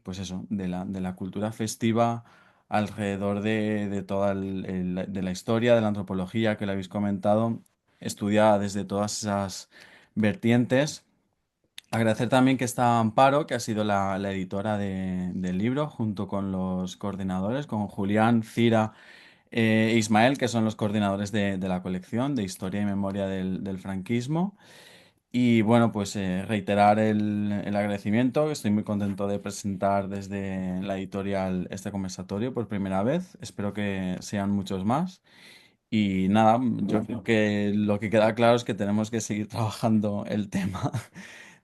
pues eso, de la cultura festiva alrededor de toda de la historia, de la antropología que le habéis comentado, estudiada desde todas esas vertientes. Agradecer también que está Amparo, que ha sido la editora del libro, junto con los coordinadores, con Julián, Cira e Ismael, que son los coordinadores de la colección de Historia y Memoria del franquismo. Y bueno, pues reiterar el agradecimiento. Estoy muy contento de presentar desde la editorial este conversatorio por primera vez. Espero que sean muchos más. Y nada, yo creo que lo que queda claro es que tenemos que seguir trabajando el tema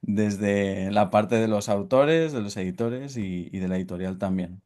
desde la parte de los autores, de los editores y de la editorial también.